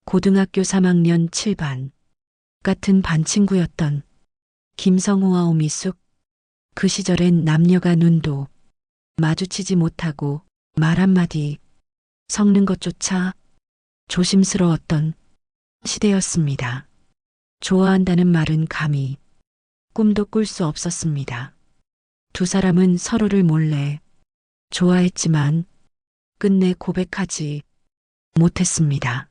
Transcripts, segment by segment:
고등학교 3학년 7반 같은 반 친구였던 김성호와 오미숙. 그 시절엔 남녀가 눈도 마주치지 못하고 말 한마디 섞는 것조차 조심스러웠던 시대였습니다. 좋아한다는 말은 감히 꿈도 꿀 수 없었습니다. 두 사람은 서로를 몰래 좋아했지만 끝내 고백하지 못했습니다.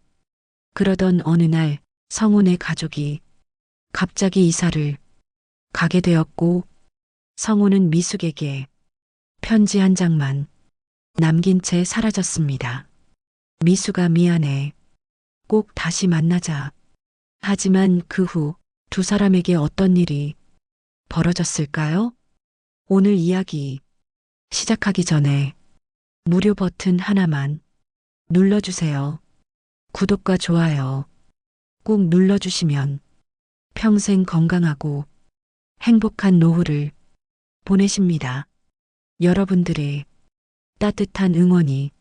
그러던 어느 날 성훈의 가족이 갑자기 이사를 가게 되었고 성훈은 미숙에게 편지 한 장만 남긴 채 사라졌습니다. 미숙아 미안해. 꼭 다시 만나자. 하지만 그 후 두 사람에게 어떤 일이 벌어졌을까요? 오늘 이야기 시작하기 전에 무료 버튼 하나만 눌러주세요. 구독과 좋아요 꼭 눌러주시면 평생 건강하고 행복한 노후를 보내십니다. 여러분들의 따뜻한 응원이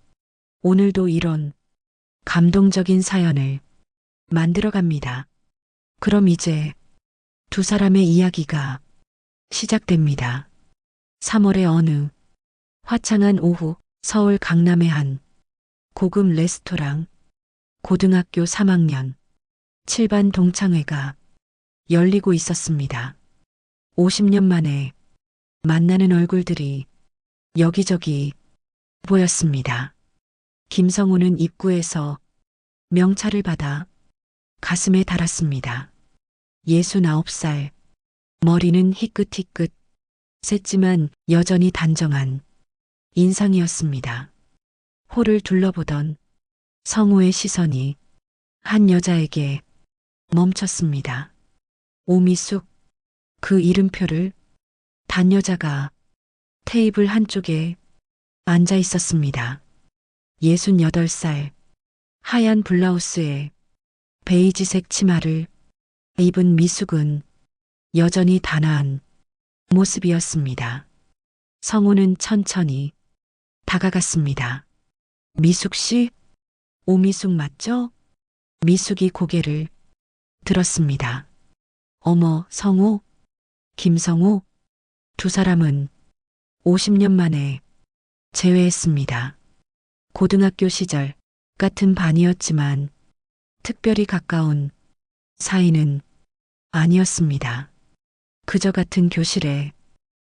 오늘도 이런 감동적인 사연을 만들어갑니다. 그럼 이제 두 사람의 이야기가 시작됩니다. 3월의 어느 화창한 오후 서울 강남의 한 고급 레스토랑 고등학교 3학년 7반 동창회가 열리고 있었습니다. 50년 만에 만나는 얼굴들이 여기저기 보였습니다. 김성우는 입구에서 명찰을 받아 가슴에 달았습니다. 69살, 머리는 희끗희끗 셌지만 여전히 단정한 인상이었습니다. 홀을 둘러보던 성우의 시선이 한 여자에게 멈췄습니다. 오미숙. 그 이름표를 단 여자가 테이블 한쪽에 앉아 있었습니다. 68살, 하얀 블라우스에 베이지색 치마를 입은 미숙은 여전히 단아한 모습이었습니다. 성우는 천천히 다가갔습니다. 미숙 씨? 오미숙 맞죠? 미숙이 고개를 들었습니다. 어머, 성우? 김성우? 두 사람은 50년 만에 재회했습니다. 고등학교 시절 같은 반이었지만 특별히 가까운 사이는 아니었습니다. 그저 같은 교실에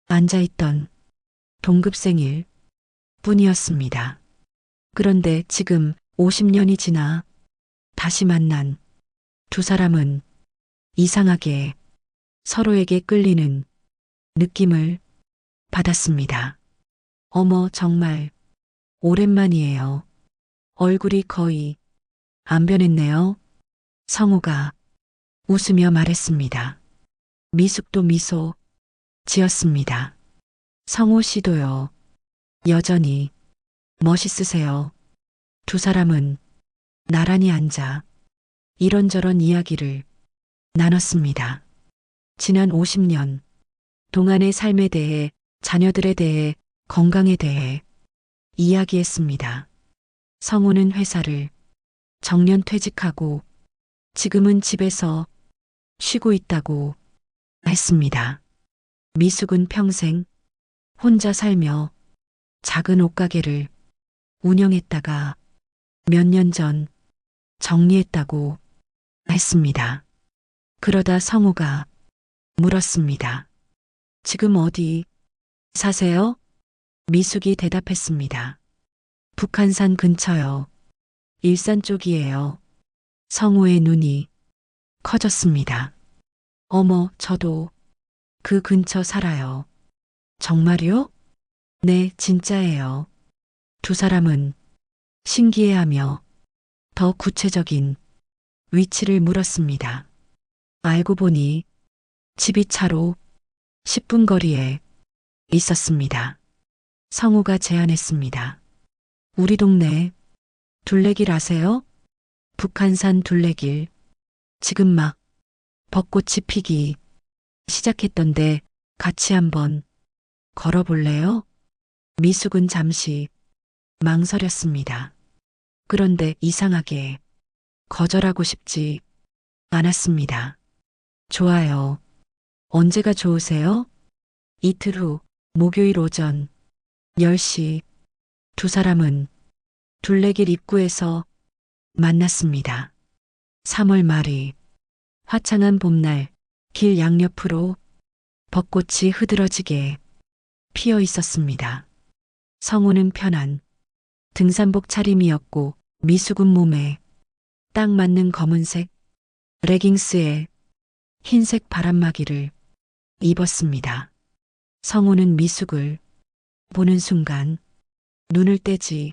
앉아있던 동급생일 뿐이었습니다. 그런데 지금 50년이 지나 다시 만난 두 사람은 이상하게 서로에게 끌리는 느낌을 받았습니다. 어머, 정말 오랜만이에요. 얼굴이 거의 안 변했네요. 성우가 웃으며 말했습니다. 미숙도 미소 지었습니다. 성우 씨도요. 여전히 멋있으세요. 두 사람은 나란히 앉아 이런저런 이야기를 나눴습니다. 지난 50년 동안의 삶에 대해, 자녀들에 대해, 건강에 대해 이야기했습니다. 성우는 회사를 정년 퇴직하고 지금은 집에서 쉬고 있다고 했습니다. 미숙은 평생 혼자 살며 작은 옷가게를 운영했다가 몇 년 전 정리했다고 했습니다. 그러다 성우가 물었습니다. 지금 어디 사세요? 미숙이 대답했습니다. 북한산 근처요. 일산 쪽이에요. 성우의 눈이 커졌습니다. 어머, 저도 그 근처 살아요. 정말요? 네, 진짜예요. 두 사람은 신기해하며 더 구체적인 위치를 물었습니다. 알고 보니 집이 차로 10분 거리에 있었습니다. 성우가 제안했습니다. 우리 동네 둘레길 아세요? 북한산 둘레길. 지금 막 벚꽃이 피기 시작했던데 같이 한번 걸어볼래요? 미숙은 잠시 망설였습니다. 그런데 이상하게 거절하고 싶지 않았습니다. 좋아요. 언제가 좋으세요? 이틀 후 목요일 오전 10시 두 사람은 둘레길 입구에서 만났습니다. 3월 말이 화창한 봄날 길 양옆으로 벚꽃이 흐드러지게 피어 있었습니다. 성우는 편한 등산복 차림이었고 미숙은 몸에 딱 맞는 검은색 레깅스에 흰색 바람막이를 입었습니다. 성우는 미숙을 보는 순간 눈을 떼지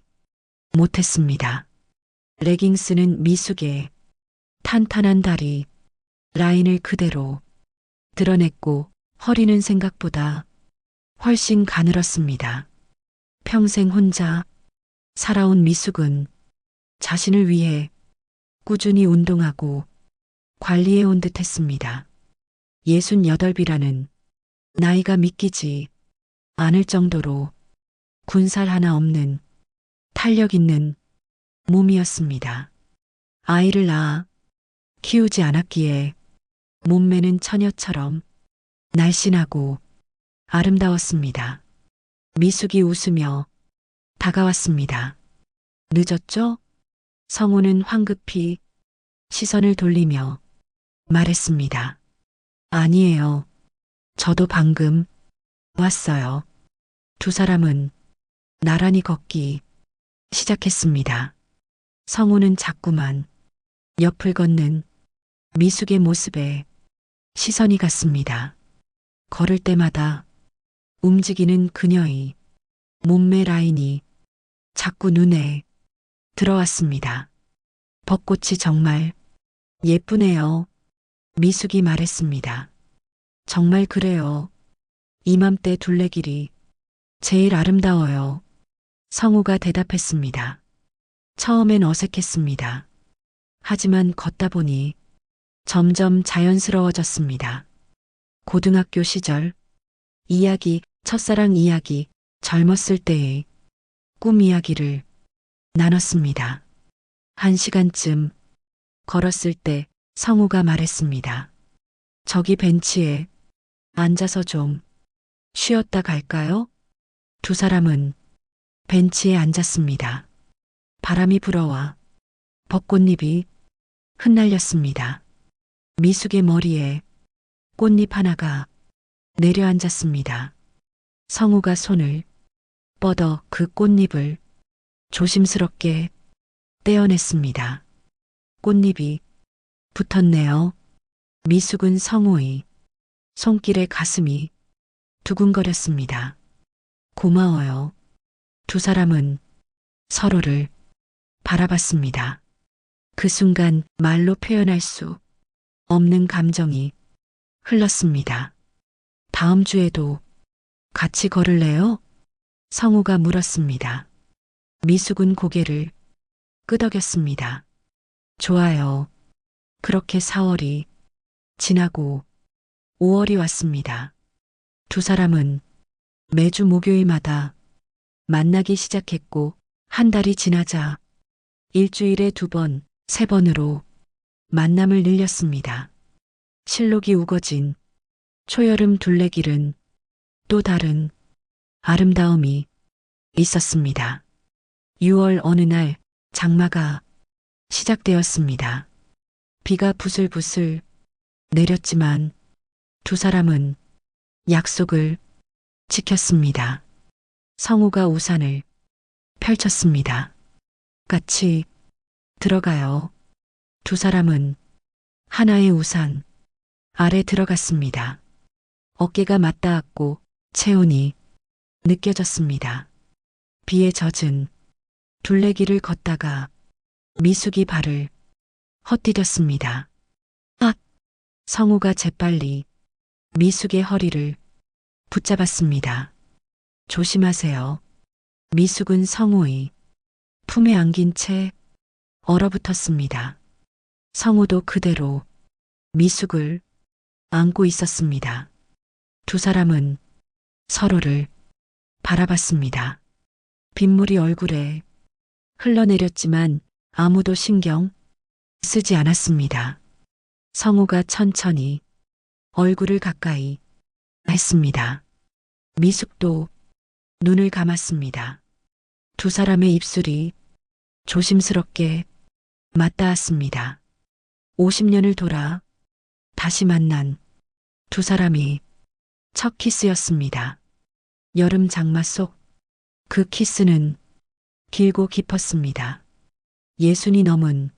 못했습니다. 레깅스는 미숙의 탄탄한 다리 라인을 그대로 드러냈고 허리는 생각보다 훨씬 가늘었습니다. 평생 혼자 살아온 미숙은 자신을 위해 꾸준히 운동하고 관리해온 듯 했습니다. 68이라는 나이가 믿기지 않을 정도로 군살 하나 없는 탄력 있는 몸이었습니다. 아이를 낳아 키우지 않았기에 몸매는 처녀처럼 날씬하고 아름다웠습니다. 미숙이 웃으며 다가왔습니다. 늦었죠? 성우는 황급히 시선을 돌리며 말했습니다. 아니에요. 저도 방금 왔어요. 두 사람은 나란히 걷기 시작했습니다. 성우는 자꾸만 옆을 걷는 미숙의 모습에 시선이 갔습니다. 걸을 때마다 움직이는 그녀의 몸매 라인이 자꾸 눈에 들어왔습니다. 벚꽃이 정말 예쁘네요. 미숙이 말했습니다. 정말 그래요. 이맘때 둘레길이 제일 아름다워요. 성우가 대답했습니다. 처음엔 어색했습니다. 하지만 걷다 보니 점점 자연스러워졌습니다. 고등학교 시절 이야기, 첫사랑 이야기, 젊었을 때의 꿈 이야기를 나눴습니다. 1시간쯤 걸었을 때 성우가 말했습니다. 저기 벤치에 앉아서 좀 쉬었다 갈까요? 두 사람은 벤치에 앉았습니다. 바람이 불어와 벚꽃잎이 흩날렸습니다. 미숙의 머리에 꽃잎 하나가 내려앉았습니다. 성우가 손을 뻗어 그 꽃잎을 조심스럽게 떼어냈습니다. 꽃잎이 붙었네요. 미숙은 성우의 손길에 가슴이 두근거렸습니다. 고마워요. 두 사람은 서로를 바라봤습니다. 그 순간 말로 표현할 수 없는 감정이 흘렀습니다. 다음 주에도 같이 걸을래요? 성우가 물었습니다. 미숙은 고개를 끄덕였습니다. 좋아요. 그렇게 4월이 지나고 5월이 왔습니다. 두 사람은 매주 목요일마다 만나기 시작했고 한 달이 지나자 일주일에 2번, 3번으로 만남을 늘렸습니다. 실록이 우거진 초여름 둘레길은 또 다른 아름다움이 있었습니다. 6월 어느 날 장마가 시작되었습니다. 비가 부슬부슬 내렸지만 두 사람은 약속을 지켰습니다. 성우가 우산을 펼쳤습니다. 같이 들어가요. 두 사람은 하나의 우산 아래 들어갔습니다. 어깨가 맞닿았고 체온이 느껴졌습니다. 비에 젖은 둘레길을 걷다가 미숙이 발을 헛디뎠습니다. 아! 성우가 재빨리 미숙의 허리를 붙잡았습니다. 조심하세요. 미숙은 성우의 품에 안긴 채 얼어붙었습니다. 성우도 그대로 미숙을 안고 있었습니다. 두 사람은 서로를 바라봤습니다. 빗물이 얼굴에 흘러내렸지만 아무도 신경 쓰지 않았습니다. 성우가 천천히 얼굴을 가까이 했습니다. 미숙도 눈을 감았습니다. 두 사람의 입술이 조심스럽게 맞닿았습니다. 50년을 돌아 다시 만난 두 사람이 첫 키스였습니다. 여름 장마 속 그 키스는 길고 깊었습니다. 60이 넘은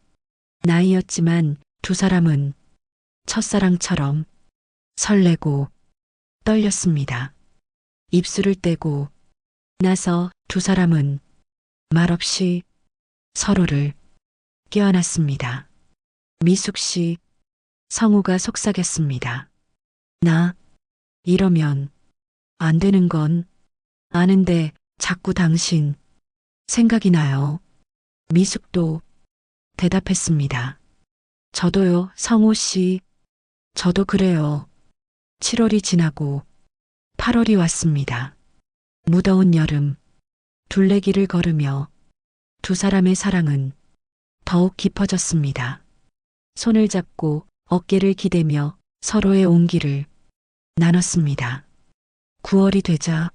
나이였지만 두 사람은 첫사랑처럼 설레고 떨렸습니다. 입술을 떼고 나서 두 사람은 말없이 서로를 껴안았습니다. 미숙 씨, 성우가 속삭였습니다. 나 이러면 안 되는 건 아는데 자꾸 당신 생각이 나요. 미숙도 대답했습니다. 저도요, 성우 씨. 저도 그래요. 7월이 지나고 8월이 왔습니다. 무더운 여름, 둘레길을 걸으며 두 사람의 사랑은 더욱 깊어졌습니다. 손을 잡고 어깨를 기대며 서로의 온기를 나눴습니다. 9월이 되자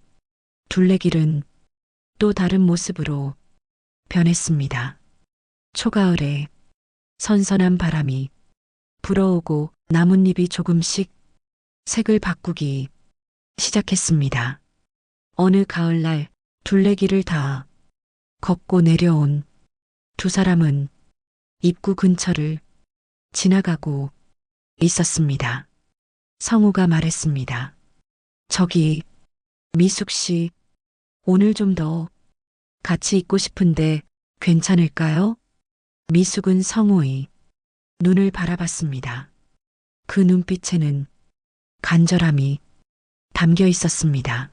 둘레길은 또 다른 모습으로 변했습니다. 초가을에 선선한 바람이 불어오고 나뭇잎이 조금씩 색을 바꾸기 시작했습니다. 어느 가을날 둘레길을 다 걷고 내려온 두 사람은 입구 근처를 지나가고 있었습니다. 성우가 말했습니다. 저기, 미숙 씨, 오늘 좀 더 같이 있고 싶은데 괜찮을까요? 미숙은 성우의 눈을 바라봤습니다. 그 눈빛에는 간절함이 담겨 있었습니다.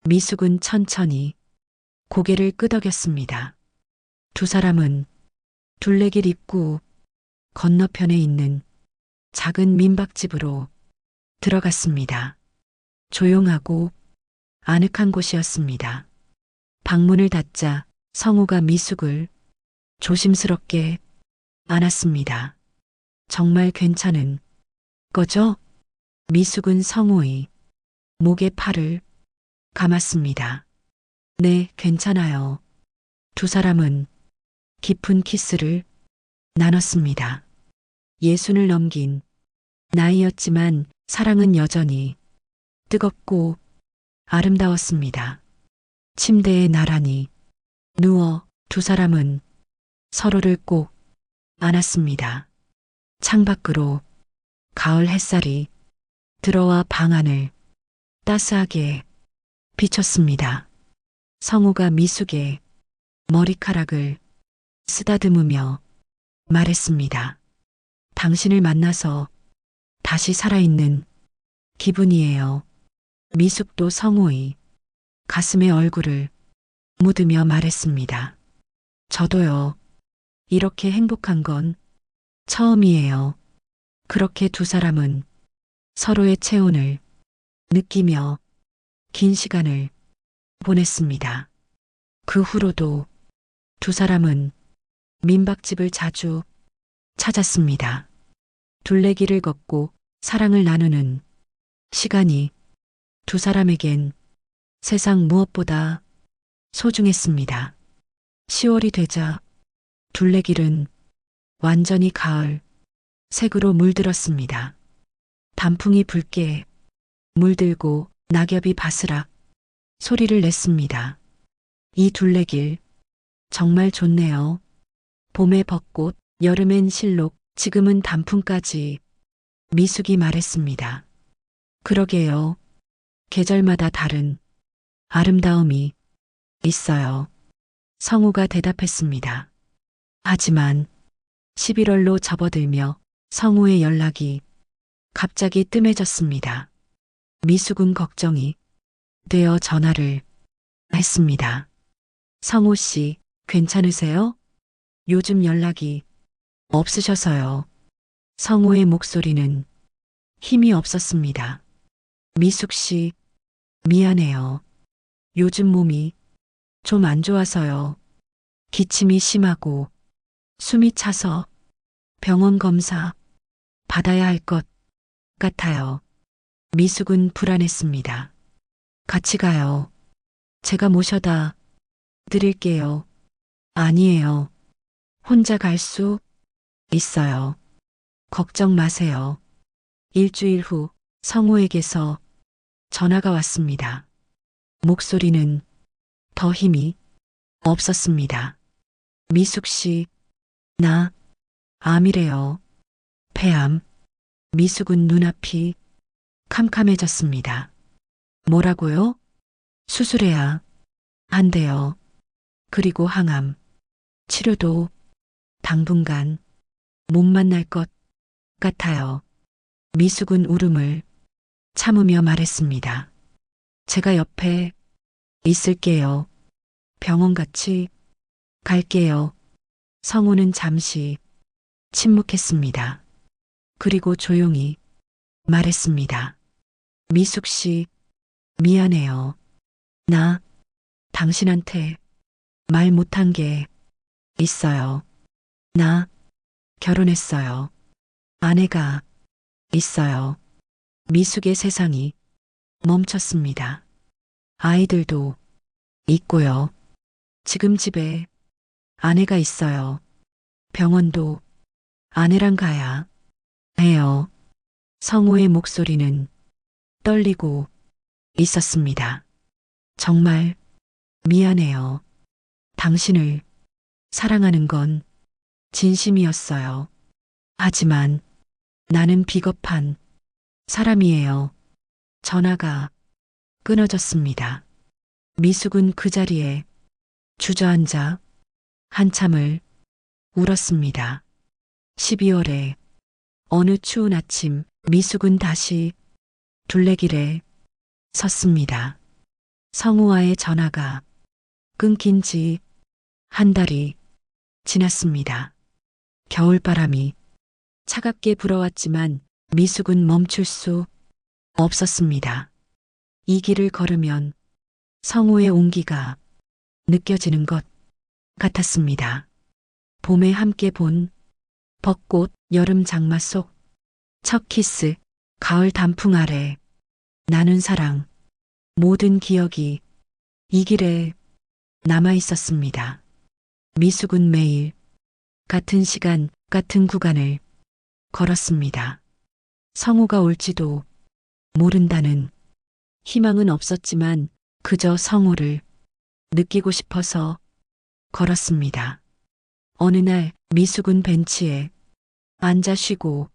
미숙은 천천히 고개를 끄덕였습니다. 두 사람은 둘레길 입구 건너편에 있는 작은 민박집으로 들어갔습니다. 조용하고 아늑한 곳이었습니다. 방문을 닫자 성우가 미숙을 조심스럽게 안았습니다. 정말 괜찮은 거죠? 미숙은 성우의 목에 팔을 감았습니다. 네, 괜찮아요. 두 사람은 깊은 키스를 나눴습니다. 60을 넘긴 나이였지만 사랑은 여전히 뜨겁고 아름다웠습니다. 침대에 나란히 누워 두 사람은 서로를 꼭 안았습니다. 창밖으로 가을 햇살이 들어와 방 안을 따스하게 비췄습니다. 성우가 미숙의 머리카락을 쓰다듬으며 말했습니다. 당신을 만나서 다시 살아있는 기분이에요. 미숙도 성우의 가슴에 얼굴을 묻으며 말했습니다. 저도요. 이렇게 행복한 건 처음이에요. 그렇게 두 사람은 서로의 체온을 느끼며 긴 시간을 보냈습니다. 그 후로도 두 사람은 민박집을 자주 찾았습니다. 둘레길을 걷고 사랑을 나누는 시간이 두 사람에겐 세상 무엇보다 소중했습니다. 10월이 되자 둘레길은 완전히 가을 색으로 물들었습니다. 단풍이 붉게 물들고 낙엽이 바스락 소리를 냈습니다. 이 둘레길 정말 좋네요. 봄의 벚꽃, 여름엔 실록, 지금은 단풍까지. 미숙이 말했습니다. 그러게요. 계절마다 다른 아름다움이 있어요. 성우가 대답했습니다. 하지만 11월로 접어들며 성우의 연락이 갑자기 뜸해졌습니다. 미숙은 걱정이 되어 전화를 했습니다. 성우 씨, 괜찮으세요? 요즘 연락이 없으셔서요. 성우의 목소리는 힘이 없었습니다. 미숙 씨, 미안해요. 요즘 몸이 좀 안 좋아서요. 기침이 심하고 숨이 차서 병원 검사 받아야 할 것 같아요. 미숙은 불안했습니다. 같이 가요. 제가 모셔다 드릴게요. 아니에요. 혼자 갈 수 있어요. 걱정 마세요. 일주일 후 성우에게서 전화가 왔습니다. 목소리는 더 힘이 없었습니다. 미숙 씨, 나 암이래요. 폐암. 미숙은 눈앞이 캄캄해졌습니다. 뭐라고요? 수술해야 한대요. 그리고 항암. 치료도 당분간 못 만날 것 같아요. 미숙은 울음을 참으며 말했습니다. 제가 옆에 있을게요. 병원 같이 갈게요. 성우는 잠시 침묵했습니다. 그리고 조용히 말했습니다. 미숙 씨, 미안해요. 나 당신한테 말 못한 게 있어요. 나 결혼했어요. 아내가 있어요. 미숙의 세상이 멈췄습니다. 아이들도 있고요. 지금 집에 아내가 있어요. 병원도 아내랑 가야 해요. 성우의 목소리는 떨리고 있었습니다. 정말 미안해요. 당신을 사랑하는 건 진심이었어요. 하지만 나는 비겁한 사람이에요. 전화가 끊어졌습니다. 미숙은 그 자리에 주저앉아 한참을 울었습니다. 12월에 어느 추운 아침 미숙은 다시 둘레길에 섰습니다. 성우와의 전화가 끊긴 지 한 달이 지났습니다. 겨울바람이 차갑게 불어왔지만 미숙은 멈출 수 없었습니다. 이 길을 걸으면 성우의 온기가 느껴지는 것 같았습니다. 봄에 함께 본 벚꽃, 여름 장마 속 첫 키스, 가을 단풍 아래 나눈 사랑, 모든 기억이 이 길에 남아 있었습니다. 미숙은 매일 같은 시간, 같은 구간을 걸었습니다. 성우가 올지도 모른다는 희망은 없었지만 그저 성우를 느끼고 싶어서 걸었습니다. 어느 날 미숙은 벤치에 앉아 쉬고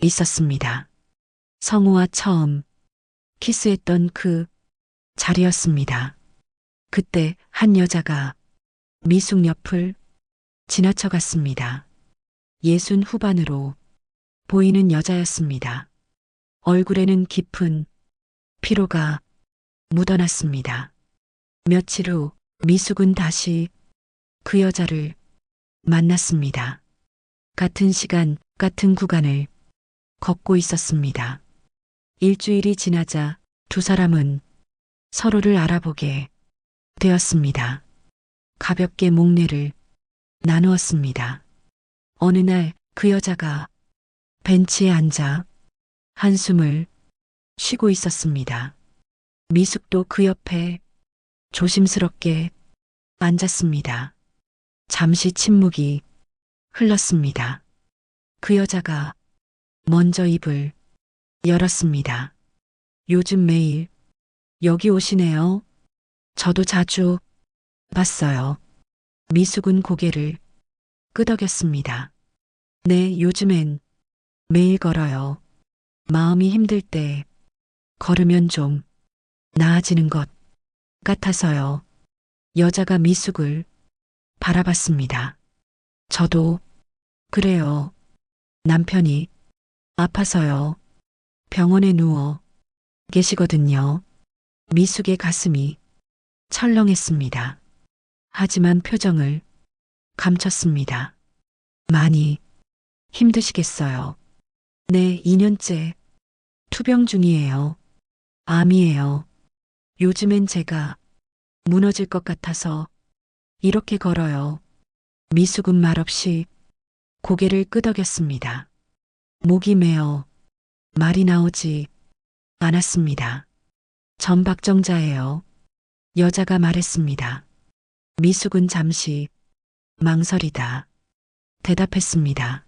있었습니다. 성우와 처음 키스했던 그 자리였습니다. 그때 한 여자가 미숙 옆을 지나쳐갔습니다. 60 후반으로 보이는 여자였습니다. 얼굴에는 깊은 피로가 묻어났습니다. 며칠 후 미숙은 다시 그 여자를 만났습니다. 같은 시간, 같은 구간을 걷고 있었습니다. 일주일이 지나자 두 사람은 서로를 알아보게 되었습니다. 가볍게 목례를 나누었습니다. 어느 날 그 여자가 벤치에 앉아 한숨을 쉬고 있었습니다. 미숙도 그 옆에 조심스럽게 앉았습니다. 잠시 침묵이 흘렀습니다. 그 여자가 먼저 입을 열었습니다. 요즘 매일 여기 오시네요. 저도 자주 봤어요. 미숙은 고개를 끄덕였습니다. 네, 요즘엔 매일 걸어요. 마음이 힘들 때 걸으면 좀 나아지는 것 같아서요. 여자가 미숙을 바라봤습니다. 저도 그래요. 남편이 아파서요. 병원에 누워 계시거든요. 미숙의 가슴이 철렁했습니다. 하지만 표정을 감췄습니다. 많이 힘드시겠어요. 네, 2년째 투병 중이에요. 암이에요. 요즘엔 제가 무너질 것 같아서 이렇게 걸어요. 미숙은 말없이 고개를 끄덕였습니다. 목이 메어 말이 나오지 않았습니다. 전 박정자예요. 여자가 말했습니다. 미숙은 잠시 망설이다 대답했습니다.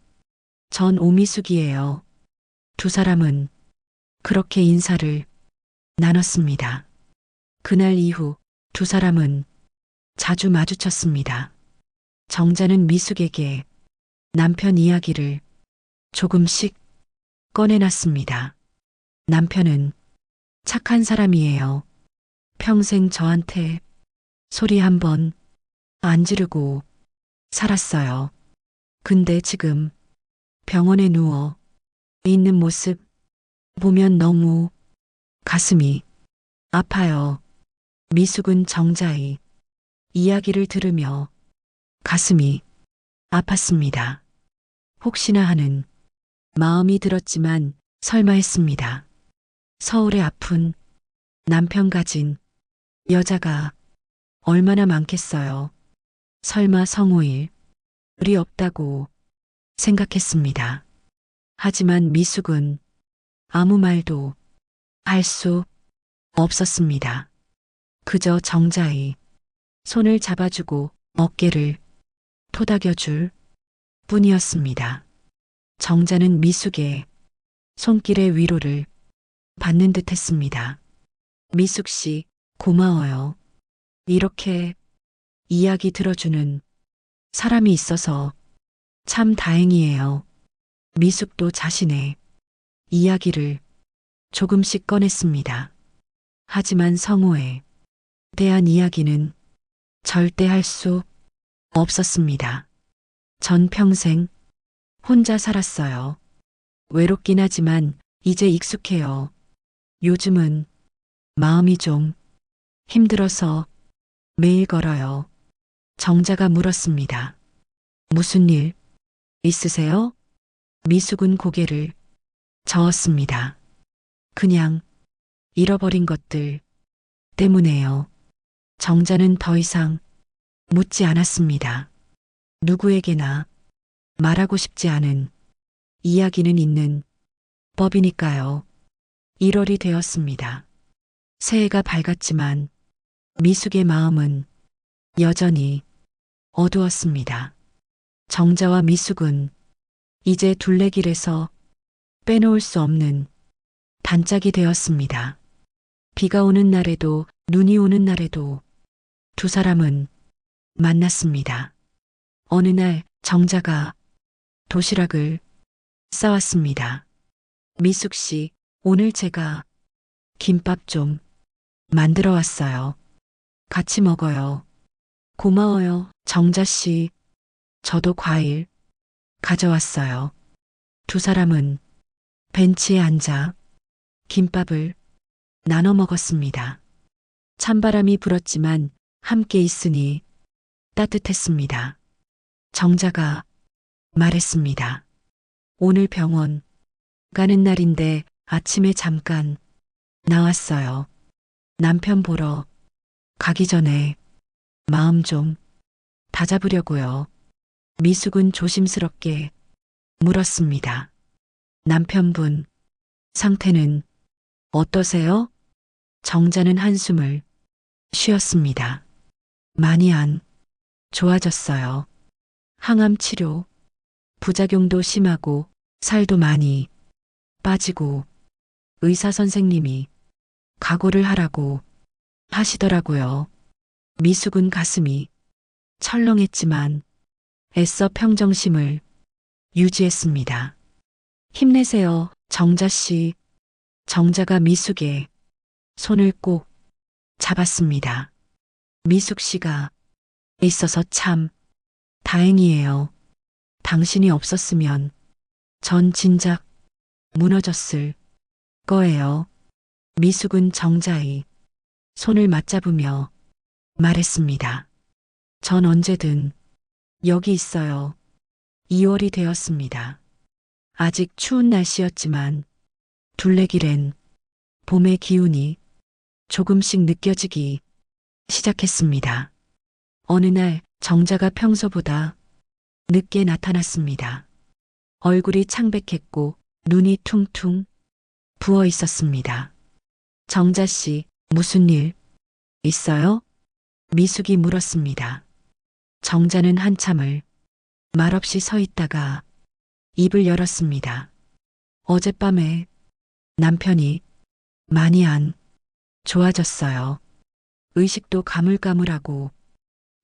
전 오미숙이에요. 두 사람은 그렇게 인사를 나눴습니다. 그날 이후 두 사람은 자주 마주쳤습니다. 정자는 미숙에게 남편 이야기를 조금씩 꺼내놨습니다. 남편은 착한 사람이에요. 평생 저한테 소리 한번 안 지르고 살았어요. 근데 지금 병원에 누워 있는 모습 보면 너무 가슴이 아파요. 미숙은 정자의 이야기를 들으며 가슴이 아팠습니다. 혹시나 하는 마음이 들었지만 설마 했습니다. 서울에 아픈 남편 가진 여자가 얼마나 많겠어요. 설마 성호일이 없다고 생각했습니다. 하지만 미숙은 아무 말도 할 수 없었습니다. 그저 정자의 손을 잡아주고 어깨를 토닥여줄 뿐이었습니다. 정자는 미숙의 손길의 위로를 받는 듯 했습니다. 미숙 씨, 고마워요. 이렇게 이야기 들어주는 사람이 있어서 참 다행이에요. 미숙도 자신의 이야기를 조금씩 꺼냈습니다. 하지만 성호에 대한 이야기는 절대 할 수 없었습니다. 전 평생 혼자 살았어요. 외롭긴 하지만 이제 익숙해요. 요즘은 마음이 좀 힘들어서 매일 걸어요. 정자가 물었습니다. 무슨 일 있으세요? 미숙은 고개를 저었습니다. 그냥 잃어버린 것들 때문에요. 정자는 더 이상 묻지 않았습니다. 누구에게나 말하고 싶지 않은 이야기는 있는 법이니까요. 1월이 되었습니다. 새해가 밝았지만 미숙의 마음은 여전히 어두웠습니다. 정자와 미숙은 이제 둘레길에서 빼놓을 수 없는 단짝이 되었습니다. 비가 오는 날에도 눈이 오는 날에도 두 사람은 만났습니다. 어느 날 정자가 도시락을 싸왔습니다. 미숙 씨, 오늘 제가 김밥 좀 만들어 왔어요. 같이 먹어요. 고마워요, 정자 씨. 저도 과일 가져왔어요. 두 사람은 벤치에 앉아 김밥을 나눠 먹었습니다. 찬바람이 불었지만 함께 있으니 따뜻했습니다. 정자가 말했습니다. 오늘 병원 가는 날인데 아침에 잠깐 나왔어요. 남편 보러 가기 전에 마음 좀 다잡으려고요. 미숙은 조심스럽게 물었습니다. 남편분 상태는 어떠세요? 정자는 한숨을 쉬었습니다. 많이 안 좋아졌어요. 항암 치료, 부작용도 심하고 살도 많이 빠지고 의사 선생님이 각오를 하라고 하시더라고요. 미숙은 가슴이 철렁했지만 애써 평정심을 유지했습니다. 힘내세요, 정자 씨. 정자가 미숙의 손을 꼭 잡았습니다. 미숙 씨가 있어서 참 다행이에요. 당신이 없었으면 전 진작 무너졌을 거예요. 미숙은 정자의 손을 맞잡으며 말했습니다. 전 언제든 여기 있어요. 2월이 되었습니다. 아직 추운 날씨였지만 둘레길엔 봄의 기운이 조금씩 느껴지기 시작했습니다. 어느 날 정자가 평소보다 늦게 나타났습니다. 얼굴이 창백했고 눈이 퉁퉁 부어 있었습니다. 정자 씨, 무슨 일 있어요? 미숙이 물었습니다. 정자는 한참을 말없이 서 있다가 입을 열었습니다. 어젯밤에 남편이 많이 안 좋아졌어요. 의식도 가물가물하고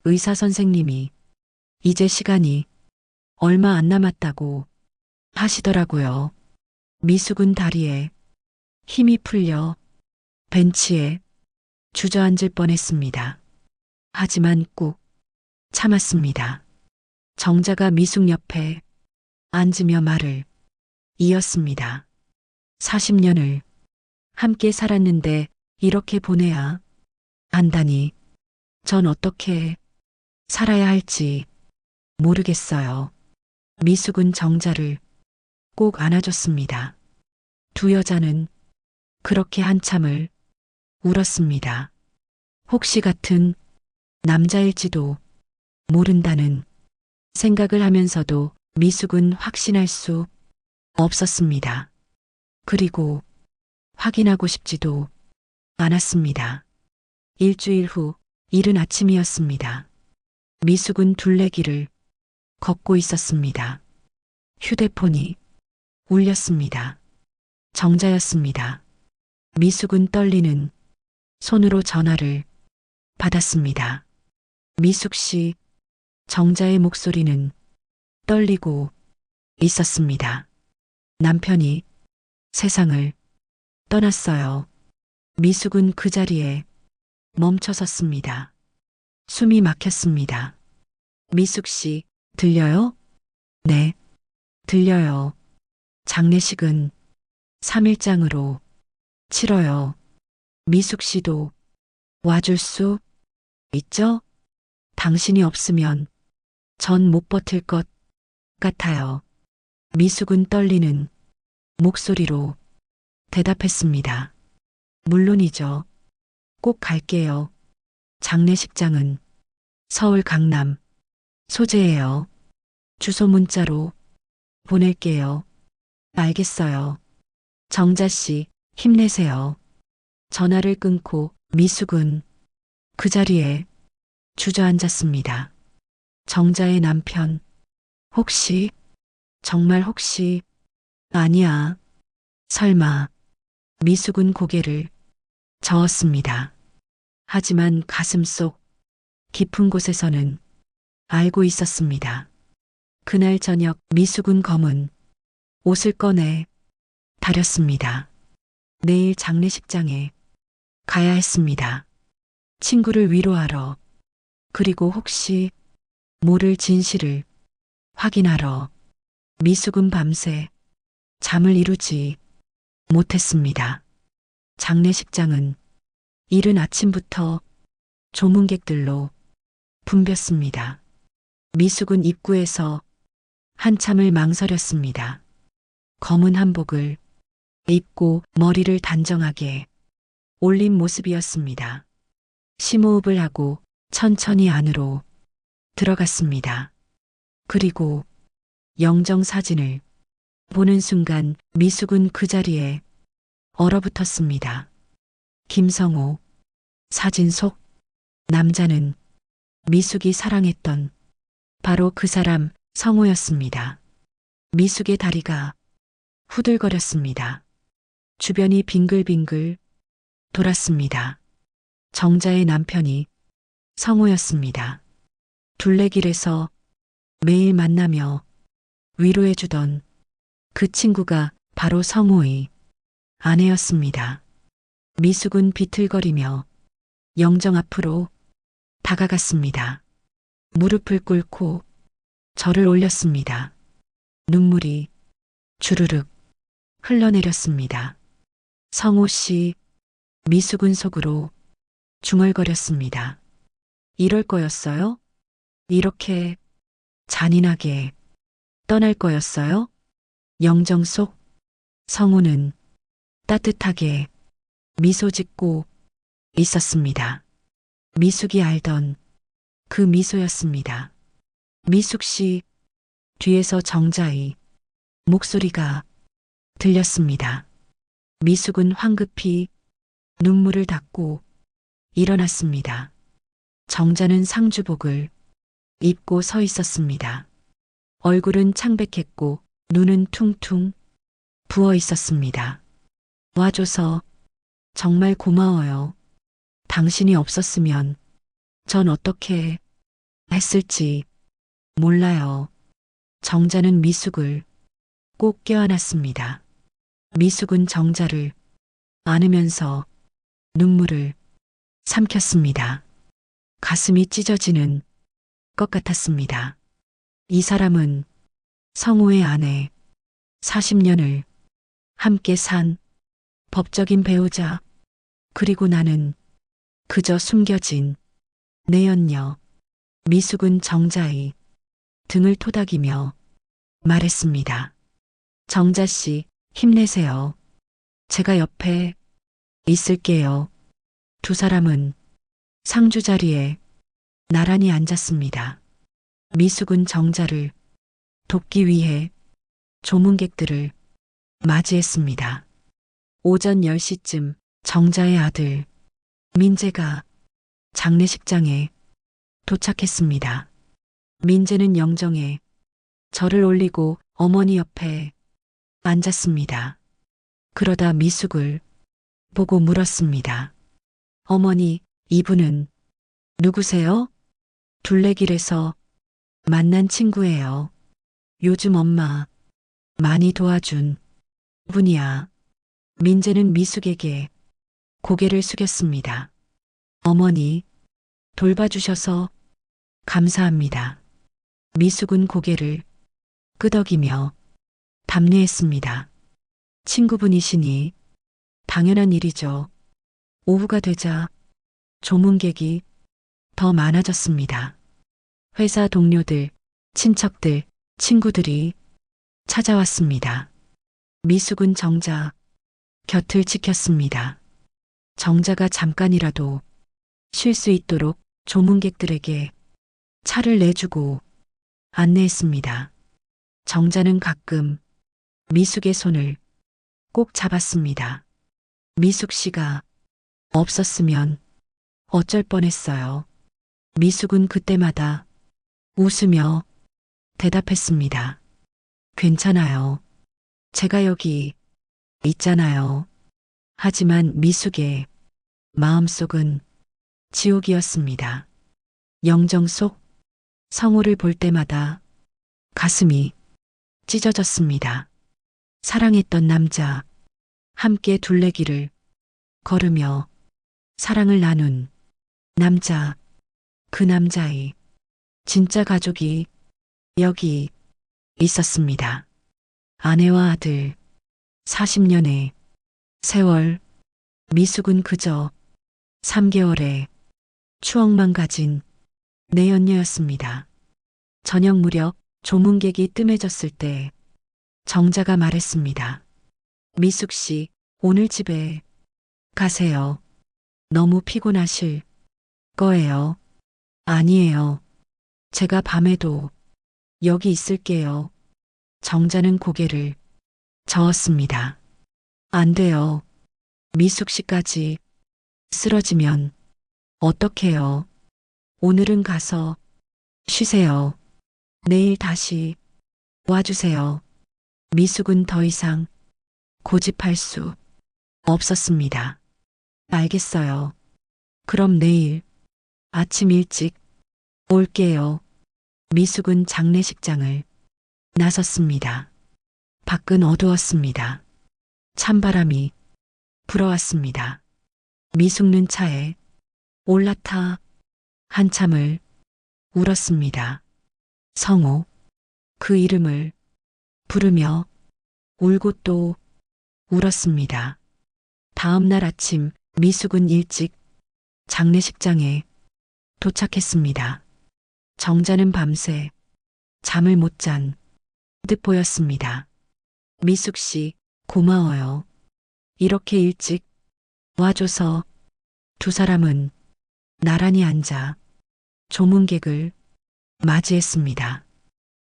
의사 선생님이 이제 시간이 얼마 안 남았다고 하시더라고요. 미숙은 다리에 힘이 풀려 벤치에 주저앉을 뻔했습니다. 하지만 꾹 참았습니다. 정자가 미숙 옆에 앉으며 말을 이었습니다. 40년을 함께 살았는데 이렇게 보내야 한다니 전 어떻게 살아야 할지 모르겠어요. 미숙은 정자를 꼭 안아줬습니다. 두 여자는 그렇게 한참을 울었습니다. 혹시 같은 남자일지도 모른다는 생각을 하면서도 미숙은 확신할 수 없었습니다. 그리고 확인하고 싶지도 않았습니다. 일주일 후 이른 아침이었습니다. 미숙은 둘레길을 걷고 있었습니다. 휴대폰이 울렸습니다. 정자였습니다. 미숙은 떨리는 손으로 전화를 받았습니다. 미숙 씨, 정자의 목소리는 떨리고 있었습니다. 남편이 세상을 떠났어요. 미숙은 그 자리에 멈춰 섰습니다. 숨이 막혔습니다. 미숙 씨, 들려요? 네, 들려요. 장례식은 3일장으로 치러요. 미숙 씨도 와줄 수 있죠? 당신이 없으면 전 못 버틸 것 같아요. 미숙은 떨리는 목소리로 대답했습니다. 물론이죠. 꼭 갈게요. 장례식장은 서울 강남 소재예요. 주소 문자로 보낼게요. 알겠어요. 정자 씨, 힘내세요. 전화를 끊고 미숙은 그 자리에 주저앉았습니다. 정자의 남편, 혹시, 정말 혹시, 아니야, 설마, 미숙은 고개를 저었습니다. 하지만 가슴 속 깊은 곳에서는 알고 있었습니다. 그날 저녁 미숙은 검은 옷을 꺼내 다렸습니다. 내일 장례식장에 가야 했습니다. 친구를 위로하러, 그리고 혹시 모를 진실을 확인하러. 미숙은 밤새 잠을 이루지 못했습니다. 장례식장은 이른 아침부터 조문객들로 붐볐습니다. 미숙은 입구에서 한참을 망설였습니다. 검은 한복을 입고 머리를 단정하게 올린 모습이었습니다. 심호흡을 하고 천천히 안으로 들어갔습니다. 그리고 영정 사진을 보는 순간 미숙은 그 자리에 얼어붙었습니다. 김성호 사진 속 남자는 미숙이 사랑했던 바로 그 사람 성호였습니다. 미숙의 다리가 후들거렸습니다. 주변이 빙글빙글 돌았습니다. 정자의 남편이 성호였습니다. 둘레길에서 매일 만나며 위로해주던 그 친구가 바로 성호의 아내였습니다. 미숙은 비틀거리며 영정 앞으로 다가갔습니다. 무릎을 꿇고 절을 올렸습니다. 눈물이 주르륵 흘러내렸습니다. 성호 씨, 미숙은 속으로 중얼거렸습니다. 이럴 거였어요? 이렇게 잔인하게 떠날 거였어요? 영정 속 성우는 따뜻하게 미소 짓고 있었습니다. 미숙이 알던 그 미소였습니다. 미숙 씨, 뒤에서 정자의 목소리가 들렸습니다. 미숙은 황급히 눈물을 닦고 일어났습니다. 정자는 상주복을 입고 서 있었습니다. 얼굴은 창백했고 눈은 퉁퉁 부어 있었습니다. 와줘서 정말 고마워요. 당신이 없었으면 전 어떻게 했을지 몰라요. 정자는 미숙을 꼭 껴안았습니다. 미숙은 정자를 안으면서 눈물을 삼켰습니다. 가슴이 찢어지는 것 같았습니다. 이 사람은 성우의 아내, 40년을 함께 산 법적인 배우자, 그리고 나는 그저 숨겨진 내연녀. 미숙은 정자의 등을 토닥이며 말했습니다. 정자 씨, 힘내세요. 제가 옆에 있을게요. 두 사람은 상주 자리에 나란히 앉았습니다. 미숙은 정자를 돕기 위해 조문객들을 맞이했습니다. 오전 10시쯤 정자의 아들 민재가 장례식장에 도착했습니다. 민재는 영정에 절을 올리고 어머니 옆에 앉았습니다. 그러다 미숙을 보고 물었습니다. 어머니, 이분은 누구세요? 둘레길에서 만난 친구예요. 요즘 엄마 많이 도와준 분이야. 민재는 미숙에게 고개를 숙였습니다. 어머니, 돌봐주셔서 감사합니다. 미숙은 고개를 끄덕이며 답례했습니다. 친구분이시니 당연한 일이죠. 오후가 되자 조문객이 더 많아졌습니다. 회사 동료들, 친척들, 친구들이 찾아왔습니다. 미숙은 정자 곁을 지켰습니다. 정자가 잠깐이라도 쉴 수 있도록 조문객들에게 차를 내주고 안내했습니다. 정자는 가끔 미숙의 손을 꼭 잡았습니다. 미숙 씨가 없었으면 어쩔 뻔했어요. 미숙은 그때마다 웃으며 대답했습니다. 괜찮아요. 제가 여기 있잖아요. 하지만 미숙의 마음속은 지옥이었습니다. 영정 속 성우를 볼 때마다 가슴이 찢어졌습니다. 사랑했던 남자, 함께 둘레길을 걸으며 사랑을 나눈 남자, 그 남자의 진짜 가족이 여기 있었습니다. 아내와 아들, 40년의 세월, 미숙은 그저 3개월의 추억만 가진 내연녀였습니다. 저녁 무렵 조문객이 뜸해졌을 때 정자가 말했습니다. 미숙 씨, 오늘 집에 가세요. 너무 피곤하실 거예요. 아니에요. 제가 밤에도 여기 있을게요. 정자는 고개를 저었습니다. 안 돼요. 미숙 씨까지 쓰러지면 어떡해요. 오늘은 가서 쉬세요. 내일 다시 와주세요. 미숙은 더 이상 고집할 수 없었습니다. 알겠어요. 그럼 내일 아침 일찍 올게요. 미숙은 장례식장을 나섰습니다. 밖은 어두웠습니다. 찬바람이 불어왔습니다. 미숙는 차에 올라타 한참을 울었습니다. 성우, 그 이름을 부르며 울고 또 울었습니다. 다음 날 아침 미숙은 일찍 장례식장에 도착했습니다. 정자는 밤새 잠을 못 잔 듯 보였습니다. 미숙 씨, 고마워요. 이렇게 일찍 와줘서. 두 사람은 나란히 앉아 조문객을 맞이했습니다.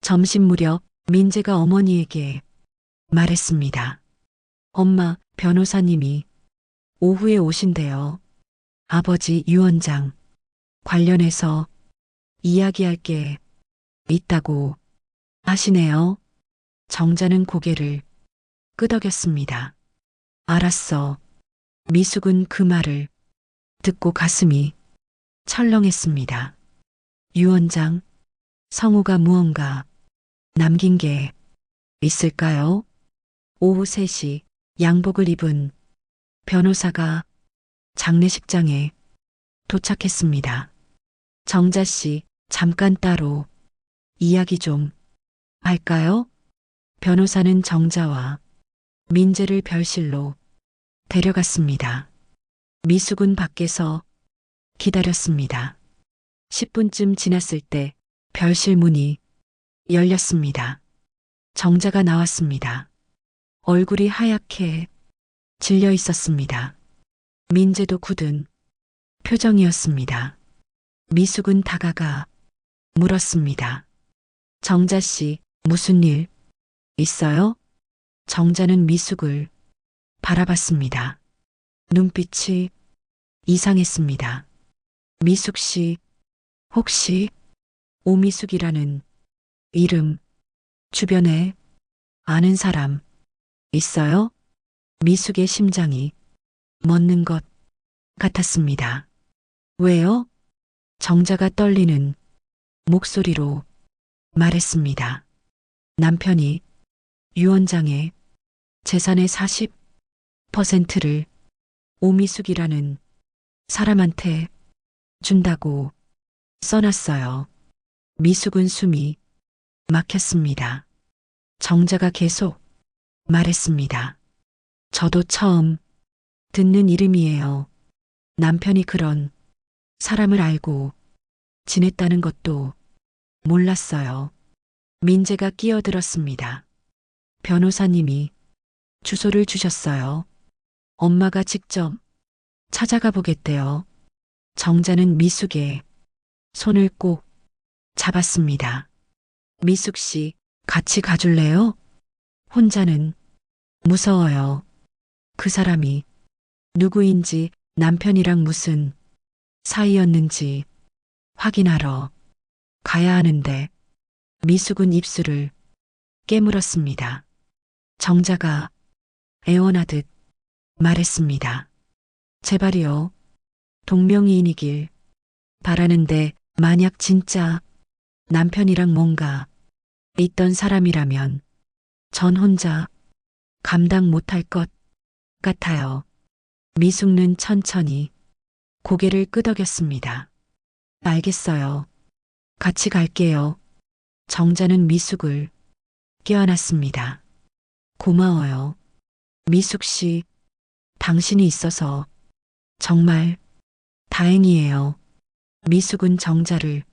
점심 무렵 민재가 어머니에게 말했습니다. 엄마, 변호사님이 오후에 오신대요. 아버지 유언장 관련해서 이야기할 게 있다고 하시네요. 정자는 고개를 끄덕였습니다. 알았어. 미숙은 그 말을 듣고 가슴이 철렁했습니다. 유언장, 성우가 무언가 남긴 게 있을까요? 오후 3시 양복을 입은 변호사가 장례식장에 도착했습니다. 정자 씨, 잠깐 따로 이야기 좀 할까요? 변호사는 정자와 민재를 별실로 데려갔습니다. 미숙은 밖에서 기다렸습니다. 10분쯤 지났을 때 별실 문이 열렸습니다. 정자가 나왔습니다. 얼굴이 하얗게 질려 있었습니다. 민재도 굳은 표정이었습니다. 미숙은 다가가 물었습니다. 정자 씨, 무슨 일 있어요? 정자는 미숙을 바라봤습니다. 눈빛이 이상했습니다. 미숙 씨, 혹시 오미숙이라는 이름 주변에 아는 사람 있어요? 미숙의 심장이 멎는 것 같았습니다. 왜요? 정자가 떨리는 목소리로 말했습니다. 남편이 유언장에 재산의 40%를 오미숙이라는 사람한테 준다고 써놨어요. 미숙은 숨이 막혔습니다. 정자가 계속 말했습니다. 저도 처음 듣는 이름이에요. 남편이 그런 사람을 알고 지냈다는 것도 몰랐어요. 민재가 끼어들었습니다. 변호사님이 주소를 주셨어요. 엄마가 직접 찾아가 보겠대요. 정자는 미숙의 손을 꼭 잡았습니다. 미숙 씨, 같이 가줄래요? 혼자는 무서워요. 그 사람이 누구인지 남편이랑 무슨 사이였는지 확인하러 가야 하는데 미숙은 입술을 깨물었습니다. 정자가 애원하듯 말했습니다. 제발이요. 동명이인이길 바라는데 만약 진짜 남편이랑 뭔가 있던 사람이라면 전 혼자 감당 못할 것 같아요. 미숙는 천천히 고개를 끄덕였습니다. 알겠어요. 같이 갈게요. 정자는 미숙을 껴안았습니다. 고마워요. 미숙 씨, 당신이 있어서 정말 다행이에요. 미숙은 정자를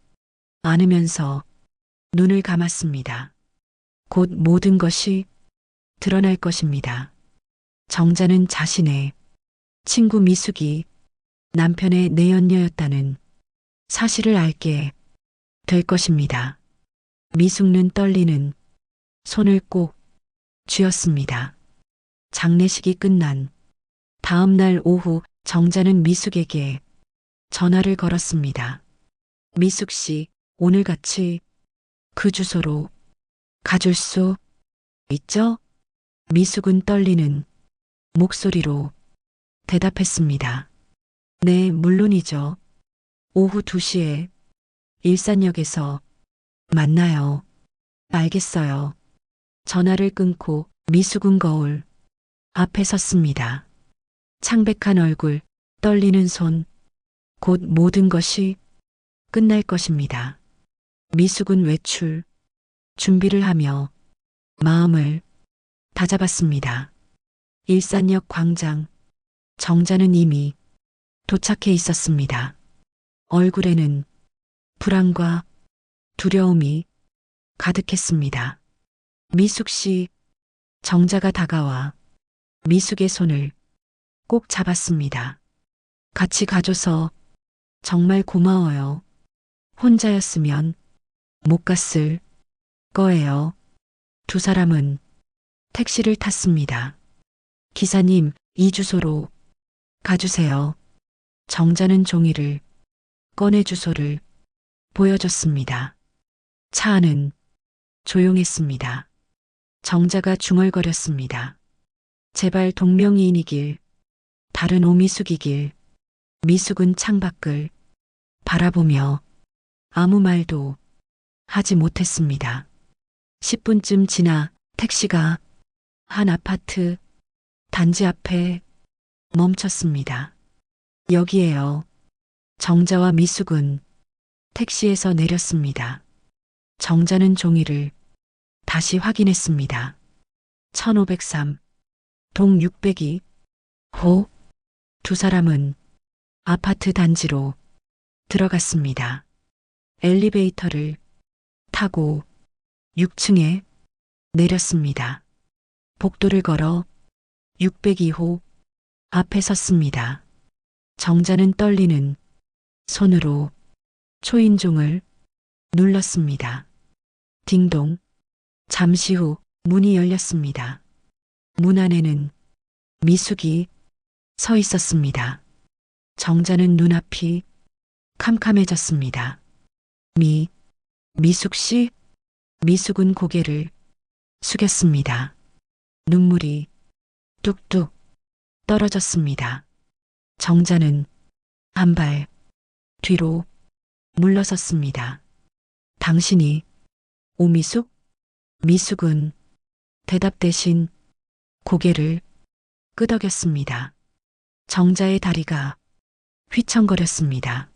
안으면서 눈을 감았습니다. 곧 모든 것이 드러날 것입니다. 정자는 자신의 친구 미숙이 남편의 내연녀였다는 사실을 알게 될 것입니다. 미숙는 떨리는 손을 꼭 쥐었습니다. 장례식이 끝난 다음 날 오후 정자는 미숙에게 전화를 걸었습니다. 미숙 씨, 오늘 같이 그 주소로 가줄 수 있죠? 미숙은 떨리는 목소리로 대답했습니다. 네, 물론이죠. 오후 2시에 일산역에서 만나요. 알겠어요. 전화를 끊고 미숙은 거울 앞에 섰습니다. 창백한 얼굴, 떨리는 손, 곧 모든 것이 끝날 것입니다. 미숙은 외출 준비를 하며 마음을 다잡았습니다. 일산역 광장, 정자는 이미 도착해 있었습니다. 얼굴에는 불안과 두려움이 가득했습니다. 미숙 씨, 정자가 다가와 미숙의 손을 꼭 잡았습니다. 같이 가줘서 정말 고마워요. 혼자였으면 못 갔을 거예요. 두 사람은 택시를 탔습니다. 기사님, 이 주소로 가주세요. 정자는 종이를 꺼내 주소를 보여줬습니다. 차 안은 조용했습니다. 정자가 중얼거렸습니다. 제발 동명이인이길, 다른 오미숙이길. 미숙은 창밖을 바라보며 아무 말도 하지 못했습니다. 10분쯤 지나 택시가 한 아파트 단지 앞에 멈췄습니다. 여기에요. 정자와 미숙은 택시에서 내렸습니다. 정자는 종이를 다시 확인했습니다. 1503, 동 602, 호. 두 사람은 아파트 단지로 들어갔습니다. 엘리베이터를 타고 6층에 내렸습니다. 복도를 걸어 602호 앞에 섰습니다. 정자는 떨리는 손으로 초인종을 눌렀습니다. 딩동. 잠시 후 문이 열렸습니다. 문 안에는 미숙이 서 있었습니다. 정자는 눈앞이 캄캄해졌습니다. 미숙 씨? 미숙은 고개를 숙였습니다. 눈물이 뚝뚝 떨어졌습니다. 정자는 한 발 뒤로 물러섰습니다. 당신이 오미숙? 미숙은 대답 대신 고개를 끄덕였습니다. 정자의 다리가 휘청거렸습니다.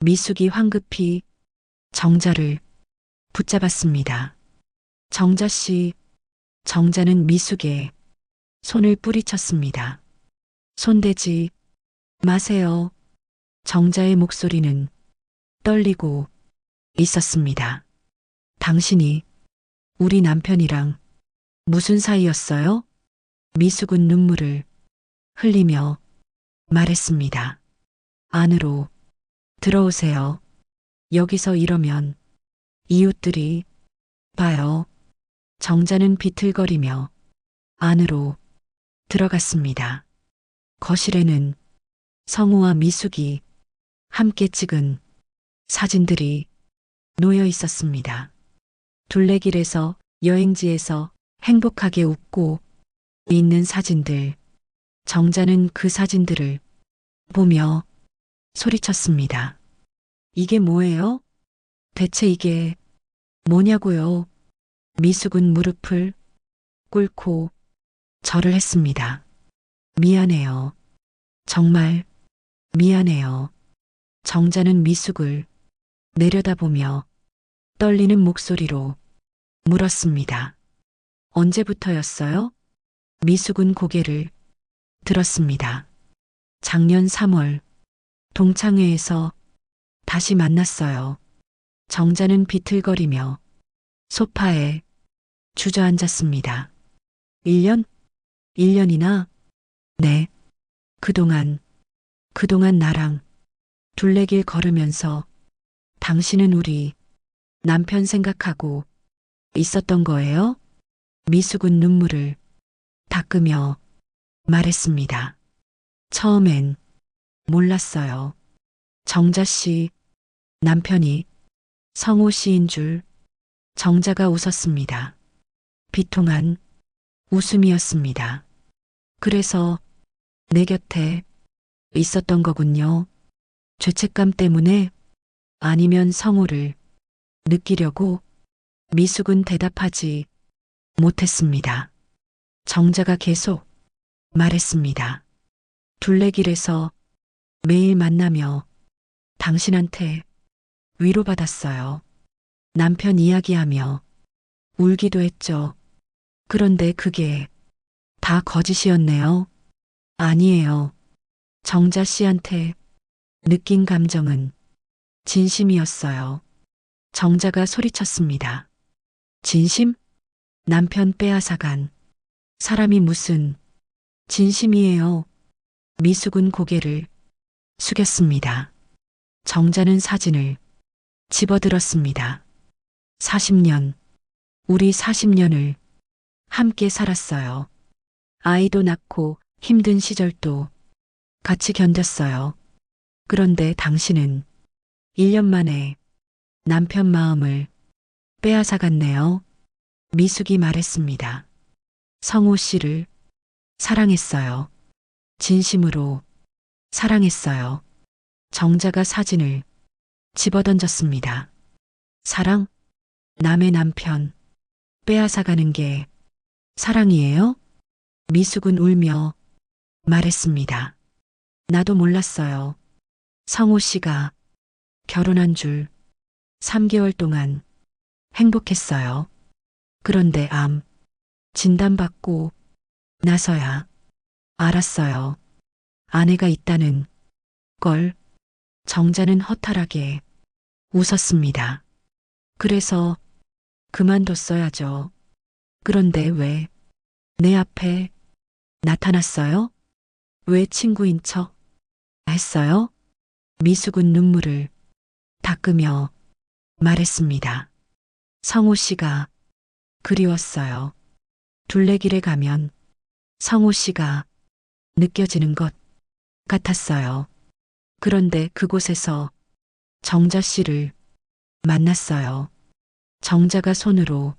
미숙이 황급히 정자를 붙잡았습니다. 정자 씨. 정자는 미숙의 손을 뿌리쳤습니다. 손대지 마세요. 정자의 목소리는 떨리고 있었습니다. 당신이 우리 남편이랑 무슨 사이였어요? 미숙은 눈물을 흘리며 말했습니다. 안으로 들어오세요. 여기서 이러면 이웃들이 봐요. 정자는 비틀거리며 안으로 들어갔습니다. 거실에는 성우와 미숙이 함께 찍은 사진들이 놓여 있었습니다. 둘레길에서, 여행지에서 행복하게 웃고 있는 사진들. 정자는 그 사진들을 보며 소리쳤습니다. 이게 뭐예요? 대체 이게 뭐냐고요? 미숙은 무릎을 꿇고 절을 했습니다. 미안해요. 정말 미안해요. 정자는 미숙을 내려다보며 떨리는 목소리로 물었습니다. 언제부터였어요? 미숙은 고개를 들었습니다. 작년 3월 동창회에서 다시 만났어요. 정자는 비틀거리며 소파에 주저앉았습니다. 1년? 1년이나? 네. 그동안 나랑 둘레길 걸으면서 당신은 우리 남편 생각하고 있었던 거예요? 미숙은 눈물을 닦으며 말했습니다. 처음엔 몰랐어요. 정자 씨 남편이 성호 씨인 줄. 정자가 웃었습니다. 비통한 웃음이었습니다. 그래서 내 곁에 있었던 거군요. 죄책감 때문에? 아니면 성호를 느끼려고? 미숙은 대답하지 못했습니다. 정자가 계속 말했습니다. 둘레길에서 매일 만나며 당신한테 위로받았어요. 남편 이야기하며 울기도 했죠. 그런데 그게 다 거짓이었네요. 아니에요. 정자 씨한테 느낀 감정은 진심이었어요. 정자가 소리쳤습니다. 진심? 남편 빼앗아간 사람이 무슨 진심이에요. 미숙은 고개를 숙였습니다. 정자는 사진을 집어들었습니다. 40년 우리 40년을 함께 살았어요. 아이도 낳고 힘든 시절도 같이 견뎠어요. 그런데 당신은 1년 만에 남편 마음을 빼앗아갔네요. 미숙이 말했습니다. 성호 씨를 사랑했어요. 진심으로 사랑했어요. 정자가 사진을 집어던졌습니다. 사랑? 남의 남편 빼앗아가는 게 사랑이에요? 미숙은 울며 말했습니다. 나도 몰랐어요. 성호 씨가 결혼한 줄 3개월 동안 행복했어요. 그런데 암 진단받고 나서야 알았어요. 아내가 있다는 걸. 정자는 허탈하게 웃었습니다. 그래서 그만뒀어야죠. 그런데 왜 내 앞에 나타났어요? 왜 친구인 척 했어요? 미숙은 눈물을 닦으며 말했습니다. 성호 씨가 그리웠어요. 둘레길에 가면 성호 씨가 느껴지는 것 같았어요. 그런데 그곳에서 정자 씨를 만났어요. 정자가 손으로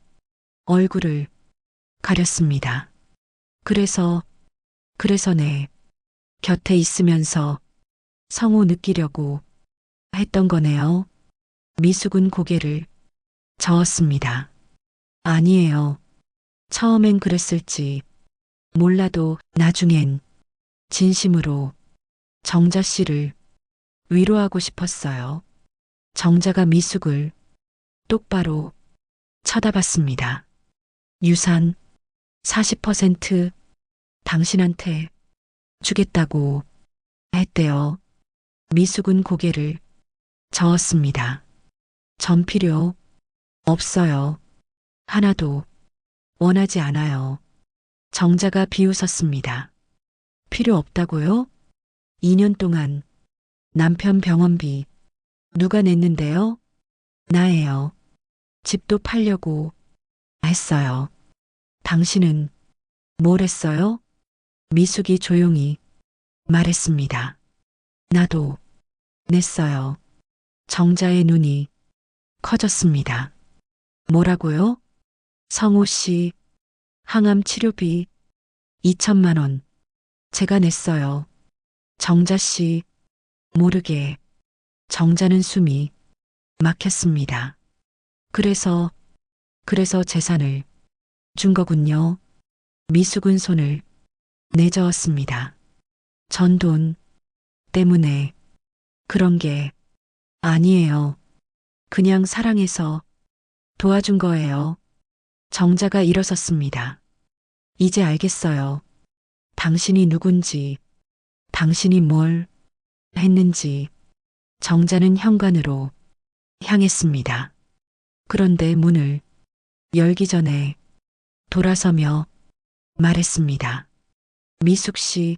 얼굴을 가렸습니다. 그래서 내 곁에 있으면서 성호 느끼려고 했던 거네요. 미숙은 고개를 저었습니다. 아니에요. 처음엔 그랬을지 몰라도 나중엔 진심으로 정자 씨를 위로하고 싶었어요. 정자가 미숙을 똑바로 쳐다봤습니다. 유산 40% 당신한테 주겠다고 했대요. 미숙은 고개를 저었습니다. 전필요 없어요. 하나도 원하지 않아요. 정자가 비웃었습니다. 필요 없다고요? 2년 동안 남편 병원비 누가 냈는데요? 나예요. 집도 팔려고 했어요. 당신은 뭘 했어요? 미숙이 조용히 말했습니다. 나도 냈어요. 정자의 눈이 커졌습니다. 뭐라고요? 성호 씨 항암 치료비 2천만 원 제가 냈어요. 정자 씨 모르게 정자는 숨이 막혔습니다. 그래서 재산을 준 거군요. 미숙은 손을 내저었습니다. 전돈 때문에 그런 게 아니에요. 그냥 사랑해서 도와준 거예요. 정자가 일어섰습니다. 이제 알겠어요. 당신이 누군지, 당신이 뭘 했는지. 정자는 현관으로 향했습니다. 그런데 문을 열기 전에 돌아서며 말했습니다. 미숙 씨,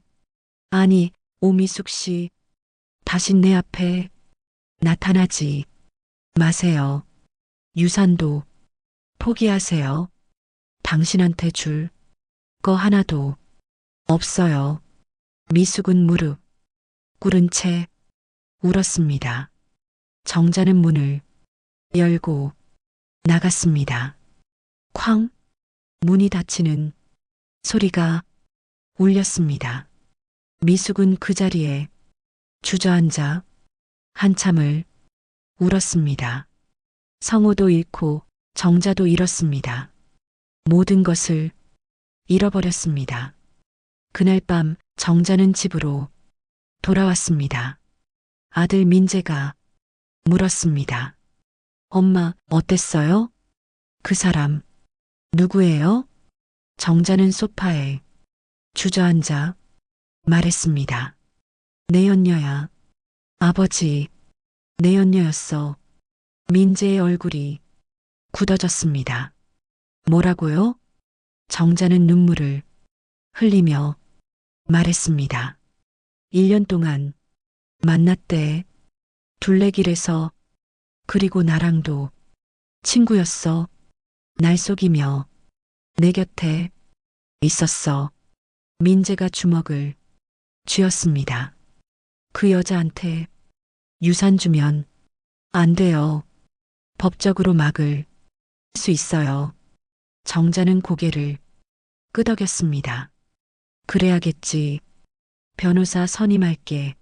아니, 오미숙 씨, 다신 내 앞에 나타나지 마세요. 유산도 포기하세요. 당신한테 줄 거 하나도 없어요. 미숙은 무릎 꿇은 채 울었습니다. 정자는 문을 열고 나갔습니다. 쾅! 문이 닫히는 소리가 울렸습니다. 미숙은 그 자리에 주저앉아 한참을 울었습니다. 성호도 잃고 정자도 잃었습니다. 모든 것을 잃어버렸습니다. 그날 밤 정자는 집으로 돌아왔습니다. 아들 민재가 물었습니다. 엄마, 어땠어요? 그 사람 누구예요? 정자는 소파에 주저앉아 말했습니다. 내 연녀야. 아버지, 내 연녀였어. 민재의 얼굴이 굳어졌습니다. 뭐라고요? 정자는 눈물을 흘리며 말했습니다. 1년 동안 만났대. 둘레길에서. 그리고 나랑도 친구였어. 날 속이며 내 곁에 있었어. 민재가 주먹을 쥐었습니다. 그 여자한테 유산 주면 안 돼요. 법적으로 막을 수 있어요. 정자는 고개를 끄덕였습니다. 그래야겠지. 변호사 선임할게.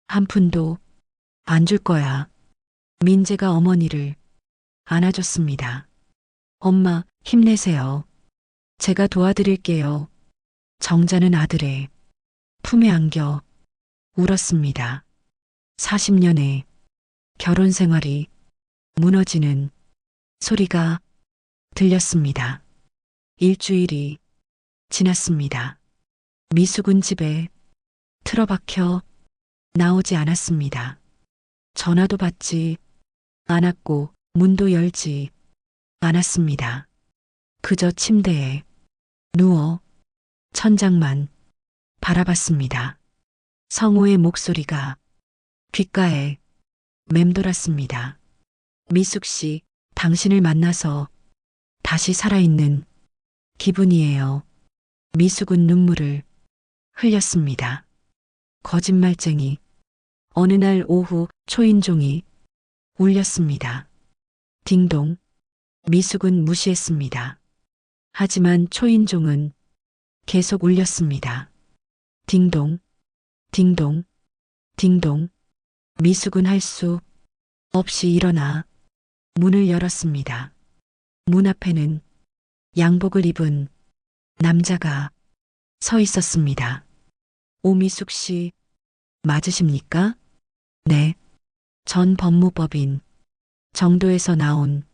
한 푼도 안 줄 거야. 민재가 어머니를 안아줬습니다. 엄마, 힘내세요. 제가 도와드릴게요. 정자는 아들의 품에 안겨 울었습니다. 40년의 결혼 생활이 무너지는 소리가 들렸습니다. 일주일이 지났습니다. 미숙은 집에 틀어박혀 나오지 않았습니다. 전화도 받지 않았고 문도 열지 않았습니다. 그저 침대에 누워 천장만 바라봤습니다. 성우의 목소리가 귓가에 맴돌았습니다. 미숙 씨, 당신을 만나서 다시 살아있는 기분이에요. 미숙은 눈물을 흘렸습니다. 거짓말쟁이. 어느 날 오후 초인종이 울렸습니다. 딩동. 미숙은 무시했습니다. 하지만 초인종은 계속 울렸습니다. 딩동, 딩동, 딩동. 미숙은 할 수 없이 일어나 문을 열었습니다. 문 앞에는 양복을 입은 남자가 서 있었습니다. 오미숙 씨, 맞으십니까? 네. 전 법무법인 정도에서 나온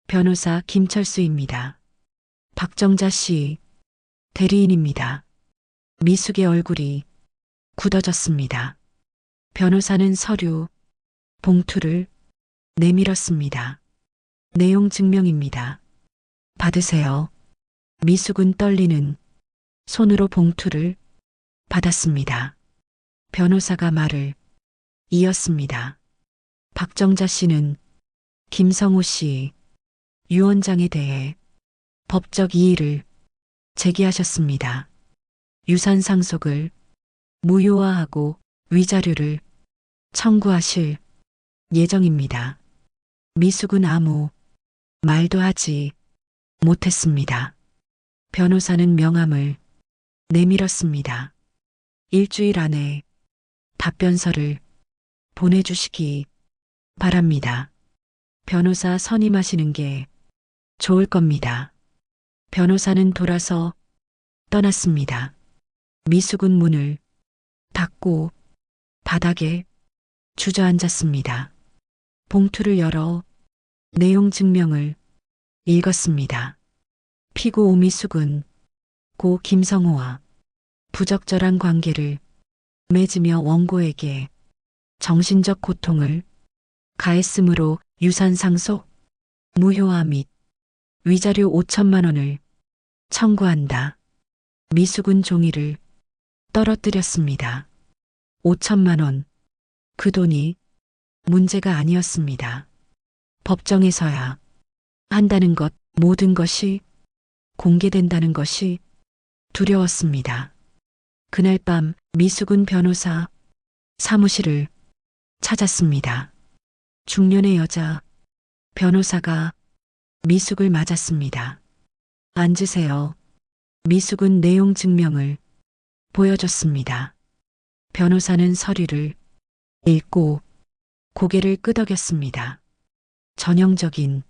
변호사 김철수입니다. 박정자 씨, 대리인입니다. 미숙의 얼굴이 굳어졌습니다. 변호사는 서류, 봉투를 내밀었습니다. 내용 증명입니다. 받으세요. 미숙은 떨리는 손으로 봉투를 받았습니다. 변호사가 말을 이었습니다. 박정자 씨는 김성호 씨 유언장에 대해 법적 이의를 제기하셨습니다. 유산 상속을 무효화하고 위자료를 청구하실 예정입니다. 미숙은 아무 말도 하지 못했습니다. 변호사는 명함을 내밀었습니다. 일주일 안에 답변서를 보내주시기 바랍니다. 변호사 선임하시는 게 좋을 겁니다. 변호사는 돌아서 떠났습니다. 미숙은 문을 닫고 바닥에 주저앉았습니다. 봉투를 열어 내용 증명을 읽었습니다. 피고 오미숙은 고 김성호와 부적절한 관계를 맺으며 원고에게 정신적 고통을 가했으므로 유산 상속, 무효화 및 위자료 5천만 원을 청구한다. 미숙은 종이를 떨어뜨렸습니다. 5천만 원. 그 돈이 문제가 아니었습니다. 법정에서야 한다는 것, 모든 것이 공개된다는 것이 두려웠습니다. 그날 밤 미숙은 변호사 사무실을 찾았습니다. 중년의 여자 변호사가 미숙을 맞았습니다. 앉으세요. 미숙은 내용 증명을 보여줬습니다. 변호사는 서류를 읽고 고개를 끄덕였습니다. 전형적인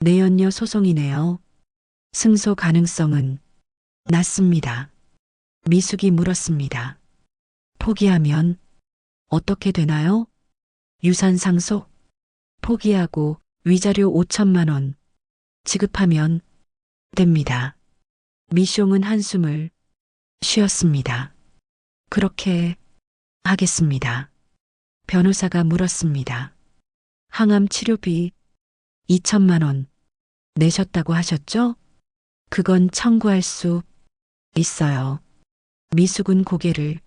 내연녀 소송이네요. 승소 가능성은 낮습니다. 미숙이 물었습니다. 포기하면 어떻게 되나요? 유산 상속? 포기하고 위자료 5천만 원 지급하면 됩니다. 미숑은 한숨을 쉬었습니다. 그렇게 하겠습니다. 변호사가 물었습니다. 항암 치료비 2천만 원 내셨다고 하셨죠? 그건 청구할 수 있어요. 미숙은 고개를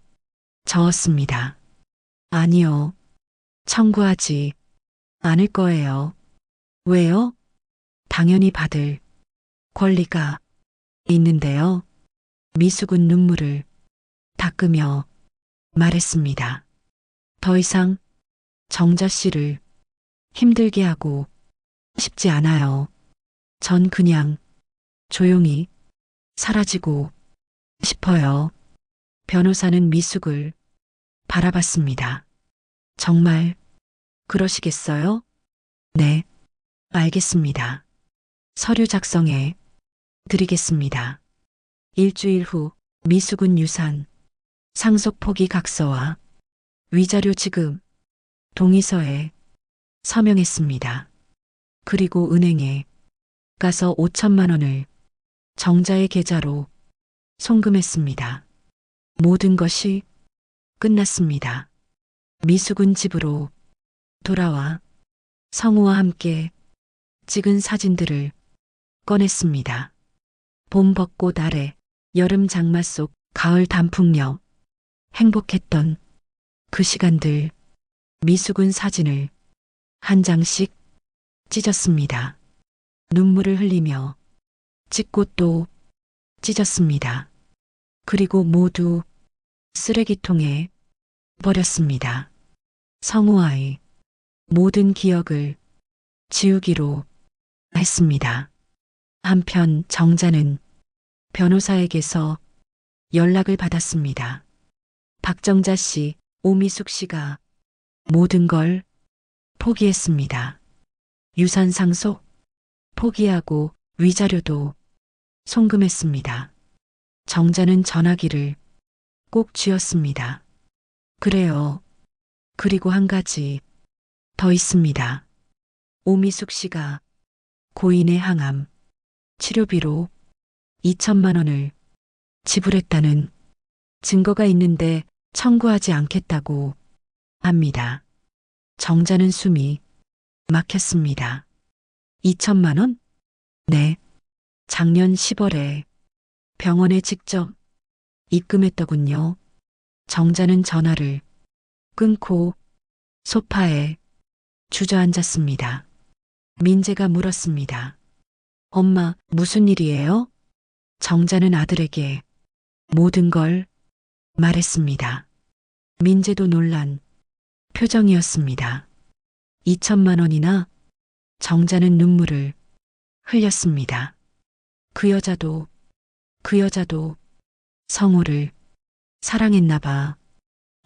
저었습니다. 아니요. 청구하지 않을 거예요. 왜요? 당연히 받을 권리가 있는데요. 미숙은 눈물을 닦으며 말했습니다. 더 이상 정자 씨를 힘들게 하고 싶지 않아요. 전 그냥 조용히 사라지고 싶어요. 변호사는 미숙을 바라봤습니다. 정말 그러시겠어요? 네, 알겠습니다. 서류 작성해 드리겠습니다. 일주일 후 미숙은 유산, 상속 포기 각서와 위자료 지급 동의서에 서명했습니다. 그리고 은행에 가서 5천만 원을 정자의 계좌로 송금했습니다. 모든 것이 끝났습니다. 미숙은 집으로 돌아와 성우와 함께 찍은 사진들을 꺼냈습니다. 봄 벚꽃 아래, 여름 장마 속, 가을 단풍역. 행복했던 그 시간들. 미숙은 사진을 한 장씩 찢었습니다. 눈물을 흘리며 찍고 또 찢었습니다. 그리고 모두 쓰레기통에 버렸습니다. 성우와의 모든 기억을 지우기로 했습니다. 한편 정자는 변호사에게서 연락을 받았습니다. 박정자 씨, 오미숙 씨가 모든 걸 포기했습니다. 유산 상속 포기하고 위자료도 송금했습니다. 정자는 전화기를 꼭 쥐었습니다. 그래요. 그리고 한 가지 더 있습니다. 오미숙 씨가 고인의 항암 치료비로 2천만 원을 지불했다는 증거가 있는데 청구하지 않겠다고 합니다. 정자는 숨이 막혔습니다. 2천만 원? 네. 작년 10월에 병원에 직접 입금했더군요. 정자는 전화를 끊고 소파에 주저앉았습니다. 민재가 물었습니다. 엄마, 무슨 일이에요? 정자는 아들에게 모든 걸 말했습니다. 민재도 놀란 표정이었습니다. 2천만 원이나? 정자는 눈물을 흘렸습니다. 그 여자도 성우를 사랑했나 봐.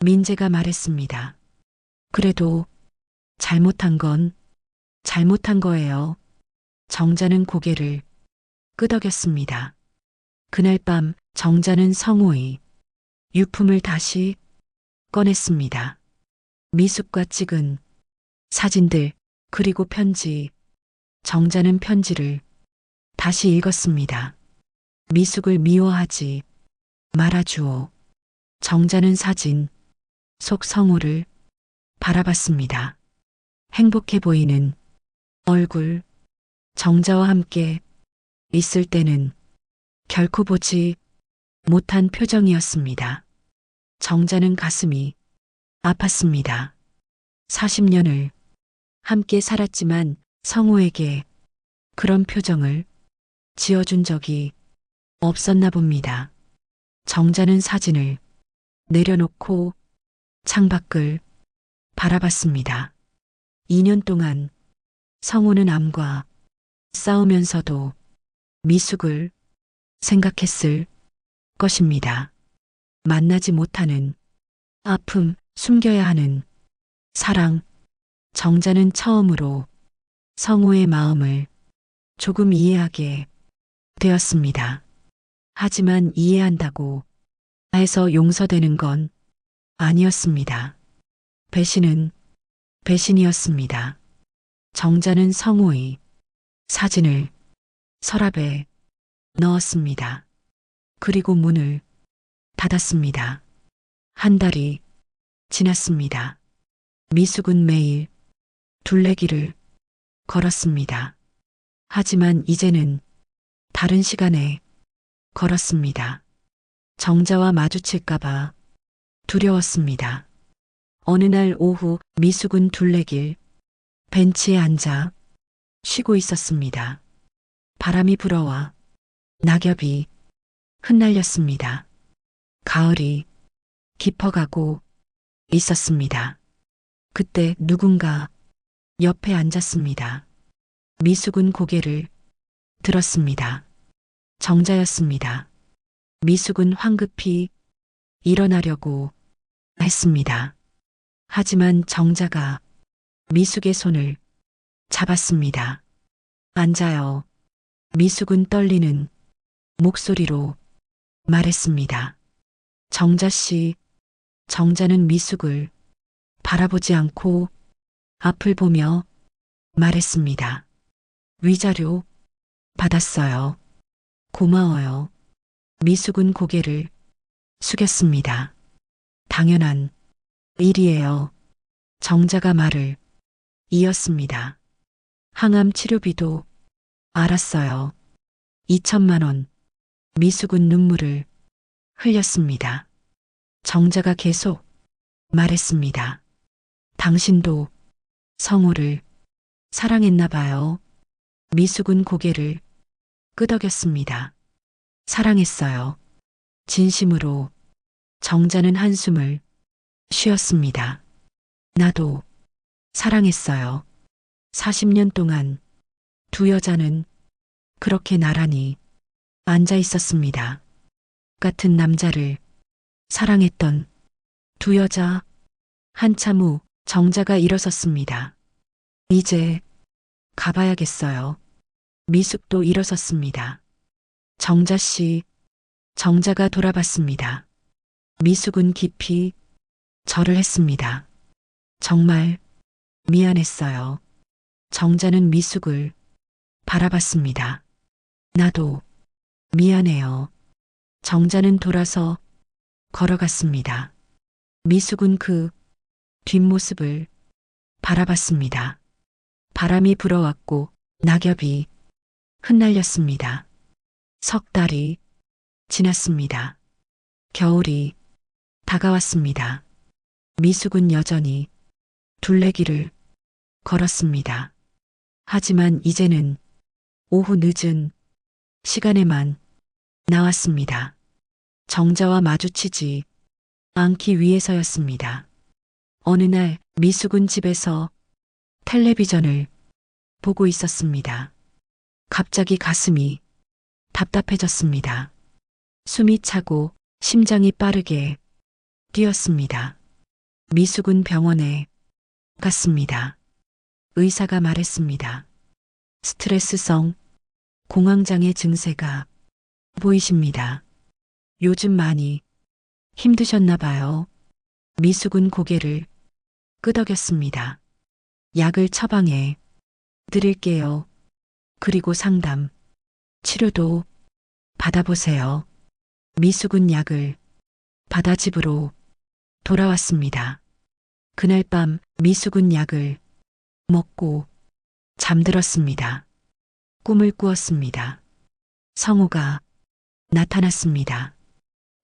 민재가 말했습니다. 그래도 잘못한 건 잘못한 거예요. 정자는 고개를 끄덕였습니다. 그날 밤 정자는 성우의 유품을 다시 꺼냈습니다. 미숙과 찍은 사진들 그리고 편지. 정자는 편지를 다시 읽었습니다. 미숙을 미워하지 말아주오. 정자는 사진 속 성우를 바라봤습니다. 행복해 보이는 얼굴. 정자와 함께 있을 때는 결코 보지 못한 표정이었습니다. 정자는 가슴이 아팠습니다. 40년을 함께 살았지만 성우에게 그런 표정을 지어준 적이 없었나 봅니다. 정자는 사진을 내려놓고 창밖을 바라봤습니다. 2년 동안 성우는 암과 싸우면서도 미숙을 생각했을 것입니다. 만나지 못하는 아픔, 숨겨야 하는 사랑. 정자는 처음으로 성우의 마음을 조금 이해하게 되었습니다. 하지만 이해한다고 해서 용서되는 건 아니었습니다. 배신은 배신이었습니다. 정자는 성우의 사진을 서랍에 넣었습니다. 그리고 문을 닫았습니다. 한 달이 지났습니다. 미숙은 매일 둘레길을 걸었습니다. 하지만 이제는 다른 시간에 걸었습니다. 정자와 마주칠까봐 두려웠습니다. 어느 날 오후 미숙은 둘레길 벤치에 앉아 쉬고 있었습니다. 바람이 불어와 낙엽이 흩날렸습니다. 가을이 깊어가고 있었습니다. 그때 누군가 옆에 앉았습니다. 미숙은 고개를 들었습니다. 정자였습니다. 미숙은 황급히 일어나려고 했습니다. 하지만 정자가 미숙의 손을 잡았습니다. 앉아요. 미숙은 떨리는 목소리로 말했습니다. 정자 씨, 정자는 미숙을 바라보지 않고 앞을 보며 말했습니다. 위자료 받았어요. 고마워요. 미숙은 고개를 숙였습니다. 당연한 일이에요. 정자가 말을 이었습니다. 항암 치료비도 알았어요. 2천만 원. 미숙은 눈물을 흘렸습니다. 정자가 계속 말했습니다. 당신도 성우를 사랑했나 봐요. 미숙은 고개를 끄덕였습니다. 사랑했어요. 진심으로. 정자는 한숨을 쉬었습니다. 나도 사랑했어요. 40년 동안 두 여자는 그렇게 나란히 앉아 있었습니다. 같은 남자를 사랑했던 두 여자. 한참 후 정자가 일어섰습니다. 이제 가봐야겠어요. 미숙도 일어섰습니다. 정자 씨. 정자가 돌아봤습니다. 미숙은 깊이 절을 했습니다. 정말 미안했어요. 정자는 미숙을 바라봤습니다. 나도 미안해요. 정자는 돌아서 걸어갔습니다. 미숙은 그 뒷모습을 바라봤습니다. 바람이 불어왔고 낙엽이 흩날렸습니다. 석 달이 지났습니다. 겨울이 다가왔습니다. 미숙은 여전히 둘레길을 걸었습니다. 하지만 이제는 오후 늦은 시간에만 나왔습니다. 정자와 마주치지 않기 위해서였습니다. 어느 날 미숙은 집에서 텔레비전을 보고 있었습니다. 갑자기 가슴이 답답해졌습니다. 숨이 차고 심장이 빠르게 뛰었습니다. 미숙은 병원에 갔습니다. 의사가 말했습니다. 스트레스성 공황장애 증세가 보이십니다. 요즘 많이 힘드셨나 봐요. 미숙은 고개를 끄덕였습니다. 약을 처방해 드릴게요. 그리고 상담, 치료도 받아보세요. 미숙은 약을 받아 집으로 돌아왔습니다. 그날 밤 미숙은 약을 먹고 잠들었습니다. 꿈을 꾸었습니다. 성우가 나타났습니다.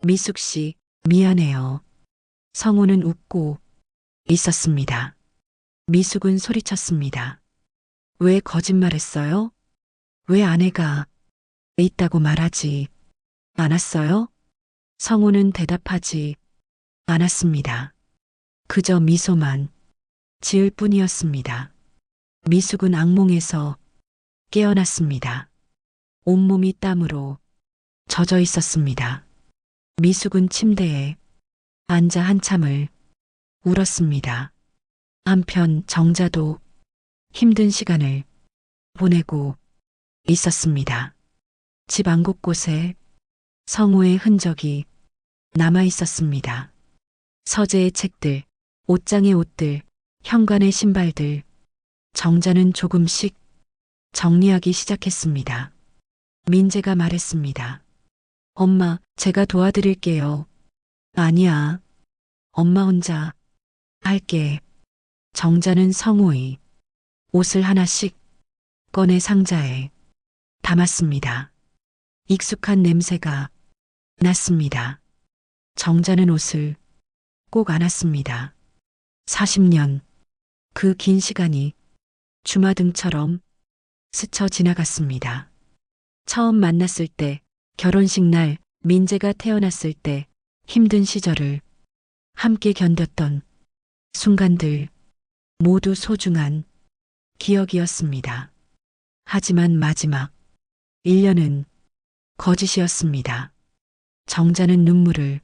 미숙 씨, 미안해요. 성우는 웃고 있었습니다. 미숙은 소리쳤습니다. 왜 거짓말했어요? 왜 아내가 있다고 말하지 않았어요? 성우는 대답하지 않았습니다. 그저 미소만 지을 뿐이었습니다. 미숙은 악몽에서 깨어났습니다. 온몸이 땀으로 젖어 있었습니다. 미숙은 침대에 앉아 한참을 울었습니다. 한편 정자도 힘든 시간을 보내고 있었습니다. 집 안 곳곳에 성우의 흔적이 남아 있었습니다. 서재의 책들, 옷장의 옷들, 현관의 신발들. 정자는 조금씩 정리하기 시작했습니다. 민재가 말했습니다. 엄마, 제가 도와드릴게요. 아니야. 엄마 혼자 할게. 정자는 성우의 옷을 하나씩 꺼내 상자에 담았습니다. 익숙한 냄새가 났습니다. 정자는 옷을 꼭 안았습니다. 40년, 그 긴 시간이 주마등처럼 스쳐 지나갔습니다. 처음 만났을 때 결혼식 날 민재가 태어났을 때 힘든 시절을 함께 견뎠던 순간들 모두 소중한 기억이었습니다. 하지만 마지막 1년은 거짓이었습니다. 정자는 눈물을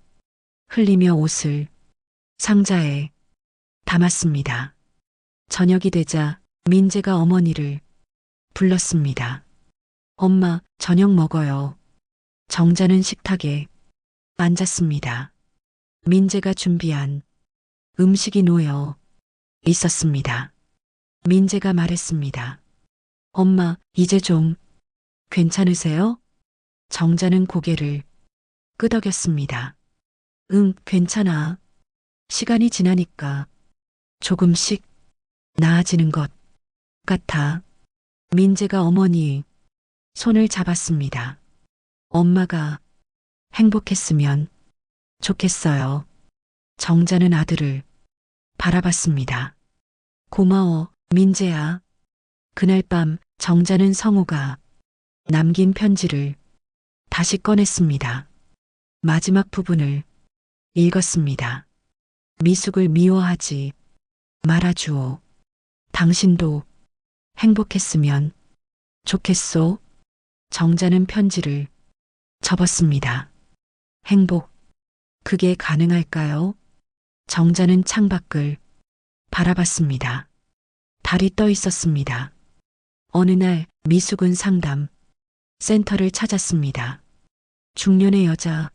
흘리며 옷을 상자에 담았습니다. 저녁이 되자 민재가 어머니를 불렀습니다. 엄마, 저녁 먹어요. 정자는 식탁에 앉았습니다. 민재가 준비한 음식이 놓여 있었습니다. 민재가 말했습니다. 엄마, 이제 좀 괜찮으세요? 정자는 고개를 끄덕였습니다. 응, 괜찮아. 시간이 지나니까 조금씩 나아지는 것 같아. 민재가 어머니 손을 잡았습니다. 엄마가 행복했으면 좋겠어요. 정자는 아들을 바라봤습니다. 고마워, 민재야. 그날 밤 정자는 성우가 남긴 편지를 다시 꺼냈습니다. 마지막 부분을 읽었습니다. 미숙을 미워하지 말아주오. 당신도 행복했으면 좋겠소. 정자는 편지를 접었습니다. 행복, 그게 가능할까요? 정자는 창밖을 바라봤습니다. 달이 떠 있었습니다. 어느 날 미숙은 상담 센터를 찾았습니다. 중년의 여자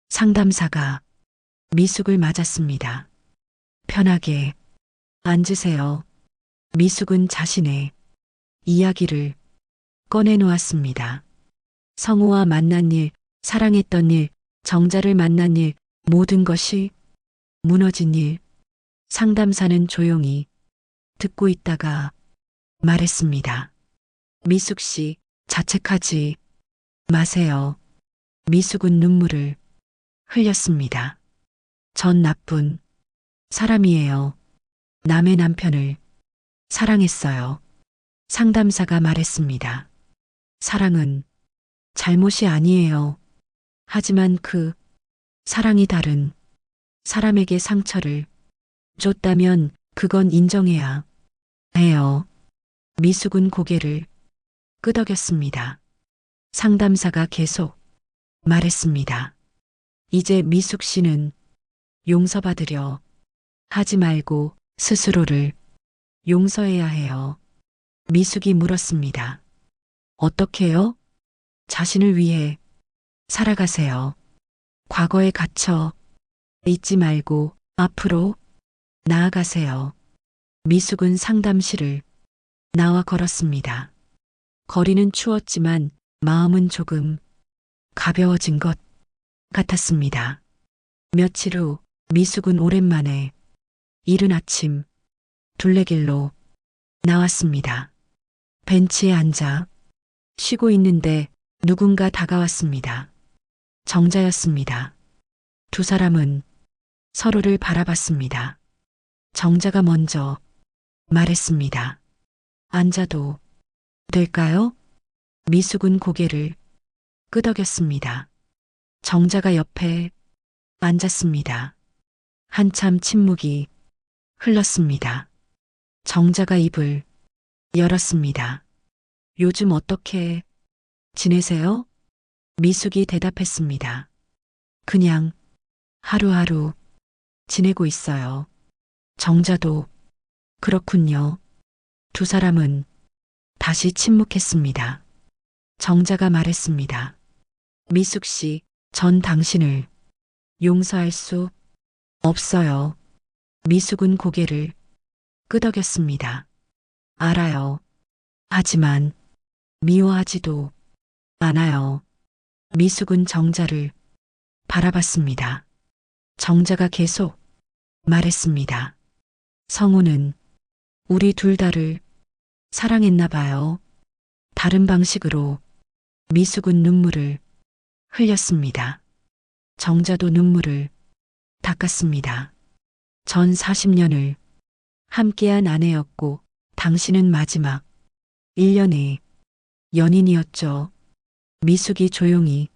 상담사가 미숙을 맞았습니다. 편하게 앉으세요. 미숙은 자신의 이야기를 꺼내놓았습니다. 성우와 만난 일, 사랑했던 일, 정자를 만난 일, 모든 것이 무너진 일. 상담사는 조용히 듣고 있다가 말했습니다. 미숙 씨, 자책하지 마세요. 미숙은 눈물을 흘렸습니다. 전 나쁜 사람이에요. 남의 남편을 사랑했어요. 상담사가 말했습니다. 사랑은 잘못이 아니에요. 하지만 그 사랑이 다른 사람에게 상처를 줬다면 그건 인정해야 해요. 미숙은 고개를 끄덕였습니다. 상담사가 계속 말했습니다. 이제 미숙 씨는 용서받으려 하지 말고 스스로를 용서해야 해요. 미숙이 물었습니다. 어떻게요? 자신을 위해 살아가세요. 과거에 갇혀 있지 말고 앞으로 나아가세요. 미숙은 상담실을 나와 걸었습니다. 거리는 추웠지만 마음은 조금 가벼워진 것 같았습니다. 며칠 후 미숙은 오랜만에 이른 아침 둘레길로 나왔습니다. 벤치에 앉아 쉬고 있는데 누군가 다가왔습니다. 정자였습니다. 두 사람은 서로를 바라봤습니다. 정자가 먼저 말했습니다. 앉아도 될까요? 미숙은 고개를 끄덕였습니다. 정자가 옆에 앉았습니다. 한참 침묵이 흘렀습니다. 정자가 입을 열었습니다. 요즘 어떻게 지내세요? 미숙이 대답했습니다. 그냥 하루하루 지내고 있어요. 정자도 그렇군요. 두 사람은 다시 침묵했습니다. 정자가 말했습니다. 미숙 씨, 전 당신을 용서할 수 없어요. 미숙은 고개를 끄덕였습니다. 알아요. 하지만 미워하지도 않아요. 미숙은 정자를 바라봤습니다. 정자가 계속 말했습니다. 성우는 우리 둘 다를 사랑했나 봐요. 다른 방식으로. 미숙은 눈물을 흘렸습니다. 정자도 눈물을 닦았습니다. 전 40년을 함께한 아내였고 당신은 마지막 1년의 연인이었죠. 미숙이 조용히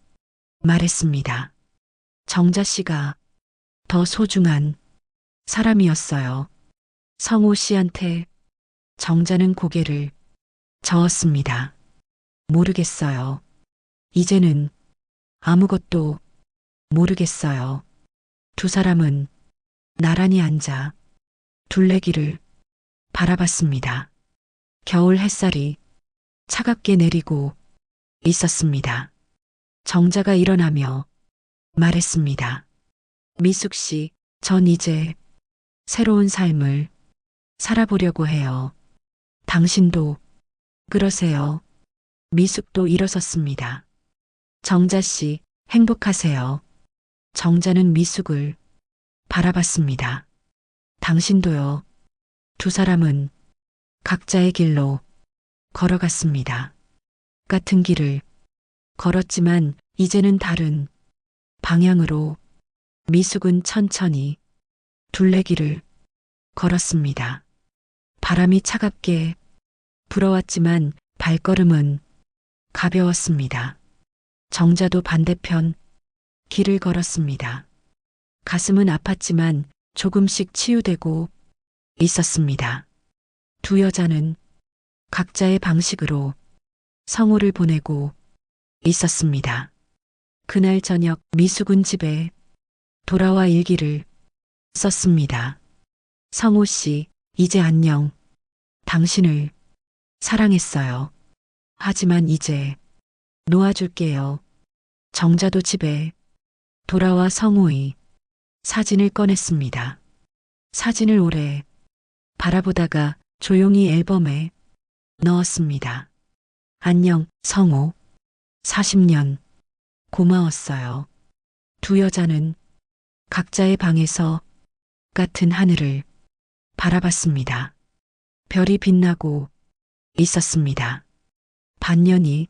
말했습니다. 정자 씨가 더 소중한 사람이었어요. 성호 씨한테 정자는 고개를 저었습니다. 모르겠어요. 이제는 아무것도 모르겠어요. 두 사람은 나란히 앉아 둘레길을 바라봤습니다. 겨울 햇살이 차갑게 내리고 있었습니다. 정자가 일어나며 말했습니다. 미숙 씨, 전 이제 새로운 삶을 살아보려고 해요. 당신도 그러세요. 미숙도 일어섰습니다. 정자 씨, 행복하세요. 정자는 미숙을 바라봤습니다. 당신도요. 두 사람은 각자의 길로 걸어갔습니다. 같은 길을 걸었지만 이제는 다른 방향으로 미숙은 천천히 둘레길을 걸었습니다. 바람이 차갑게 불어왔지만 발걸음은 가벼웠습니다. 정자도 반대편 길을 걸었습니다. 가슴은 아팠지만 조금씩 치유되고 있었습니다. 두 여자는 각자의 방식으로 성호를 보내고 있었습니다. 그날 저녁 미숙은 집에 돌아와 일기를 썼습니다. 성호 씨, 이제 안녕. 당신을 사랑했어요. 하지만 이제 놓아줄게요. 정자도 집에 돌아와 성호의 사진을 꺼냈습니다. 사진을 오래 바라보다가 조용히 앨범에 넣었습니다. 안녕, 성호. 40년 고마웠어요. 두 여자는 각자의 방에서 같은 하늘을 바라봤습니다. 별이 빛나고 있었습니다. 반년이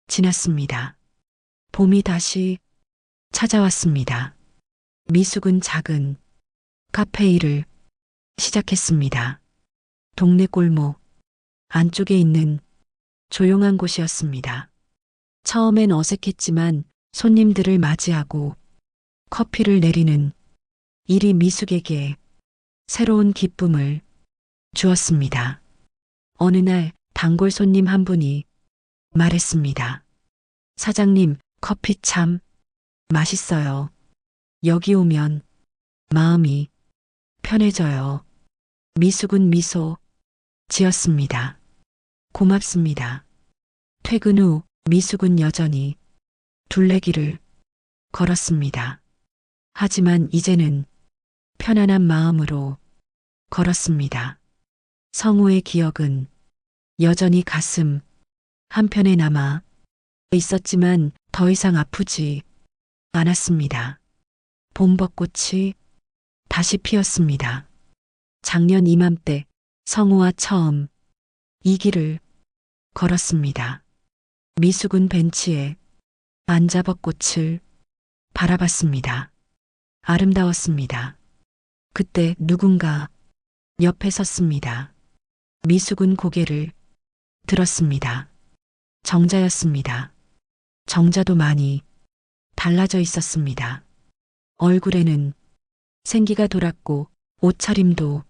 지났습니다. 봄이 다시 찾아왔습니다. 미숙은 작은 카페 일을 시작했습니다. 동네 골목 안쪽에 있는 조용한 곳이었습니다. 처음엔 어색했지만 손님들을 맞이하고 커피를 내리는 일이 미숙에게 새로운 기쁨을 주었습니다. 어느 날 단골 손님 한 분이 말했습니다. 사장님, 커피 참 맛있어요. 여기 오면 마음이 편해져요. 미숙은 미소 지었습니다. 고맙습니다. 퇴근 후 미숙은 여전히 둘레길을 걸었습니다. 하지만 이제는 편안한 마음으로 걸었습니다. 성우의 기억은 여전히 가슴 한편에 남아 있었지만 더 이상 아프지 않았습니다. 봄벚꽃이 다시 피었습니다. 작년 이맘때 성우와 처음 이 길을 걸었습니다. 미숙은 벤치에 앉아 벚꽃을 바라봤습니다. 아름다웠습니다. 그때 누군가 옆에 섰습니다. 미숙은 고개를 들었습니다. 정자였습니다. 정자도 많이 달라져 있었습니다. 얼굴에는 생기가 돌았고 옷차림도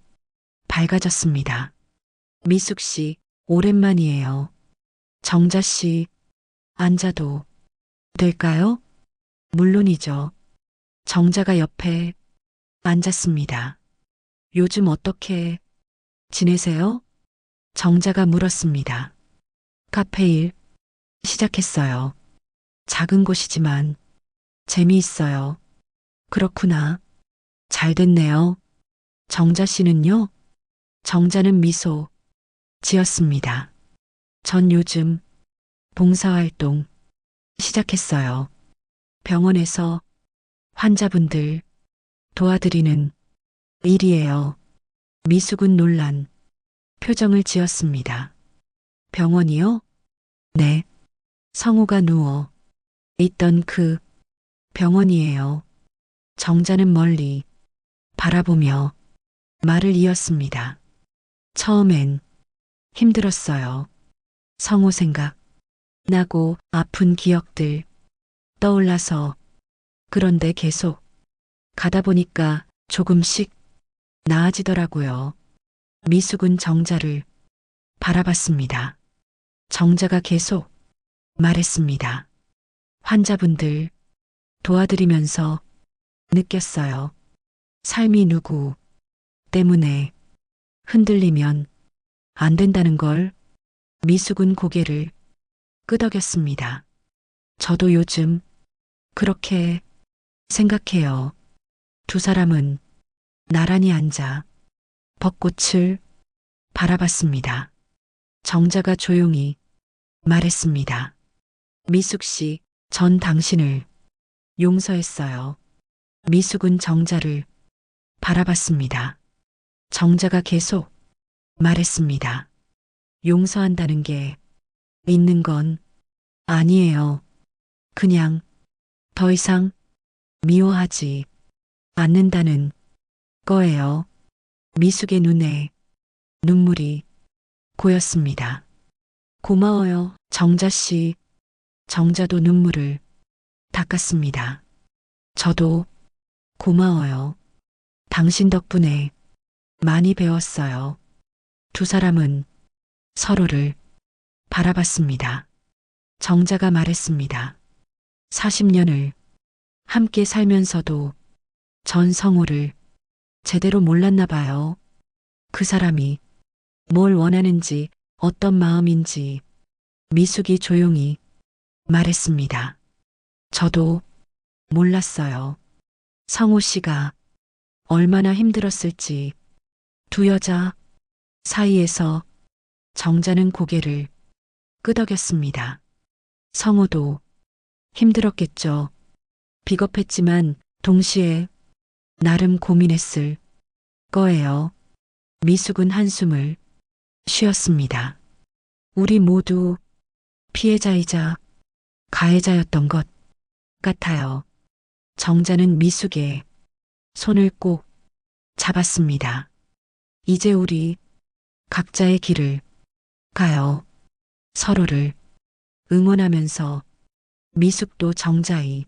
밝아졌습니다. 미숙 씨, 오랜만이에요. 정자 씨, 앉아도 될까요? 물론이죠. 정자가 옆에 앉았습니다. 요즘 어떻게 지내세요? 정자가 물었습니다. 카페 일 시작했어요. 작은 곳이지만 재미있어요. 그렇구나. 잘 됐네요. 정자 씨는요? 정자는 미소 지었습니다. 전 요즘 봉사활동 시작했어요. 병원에서 환자분들 도와드리는 일이에요. 미숙은 놀란 표정을 지었습니다. 병원이요? 네. 성우가 누워 있던 그 병원이에요. 정자는 멀리 바라보며 말을 이었습니다. 처음엔 힘들었어요. 성우 생각 나고 아픈 기억들 떠올라서 그런데 계속 가다 보니까 조금씩 나아지더라고요. 미숙은 정자를 바라봤습니다. 정자가 계속 말했습니다. 환자분들 도와드리면서 느꼈어요. 삶이 누구 때문에 흔들리면 안 된다는 걸. 미숙은 고개를 끄덕였습니다. 저도 요즘 그렇게 생각해요. 두 사람은 나란히 앉아 벚꽃을 바라봤습니다. 정자가 조용히 말했습니다. 미숙 씨, 전 당신을 용서했어요. 미숙은 정자를 바라봤습니다. 정자가 계속 말했습니다. 용서한다는 게 있는 건 아니에요. 그냥 더 이상 미워하지 않는다는 거예요. 미숙의 눈에 눈물이 고였습니다. 고마워요, 정자 씨. 정자도 눈물을 닦았습니다. 저도 고마워요. 당신 덕분에 많이 배웠어요. 두 사람은 서로를 바라봤습니다. 정자가 말했습니다. 40년을 함께 살면서도 전 성우를 제대로 몰랐나 봐요. 그 사람이 뭘 원하는지, 어떤 마음인지. 미숙이 조용히 말했습니다. 저도 몰랐어요. 성우 씨가 얼마나 힘들었을지. 두 여자 사이에서 정자는 고개를 끄덕였습니다. 성우도 힘들었겠죠. 비겁했지만 동시에 나름 고민했을 거예요. 미숙은 한숨을 쉬었습니다. 우리 모두 피해자이자 가해자였던 것 같아요. 정자는 미숙의 손을 꼭 잡았습니다. 이제 우리 각자의 길을 가요. 서로를 응원하면서 미숙도 정자의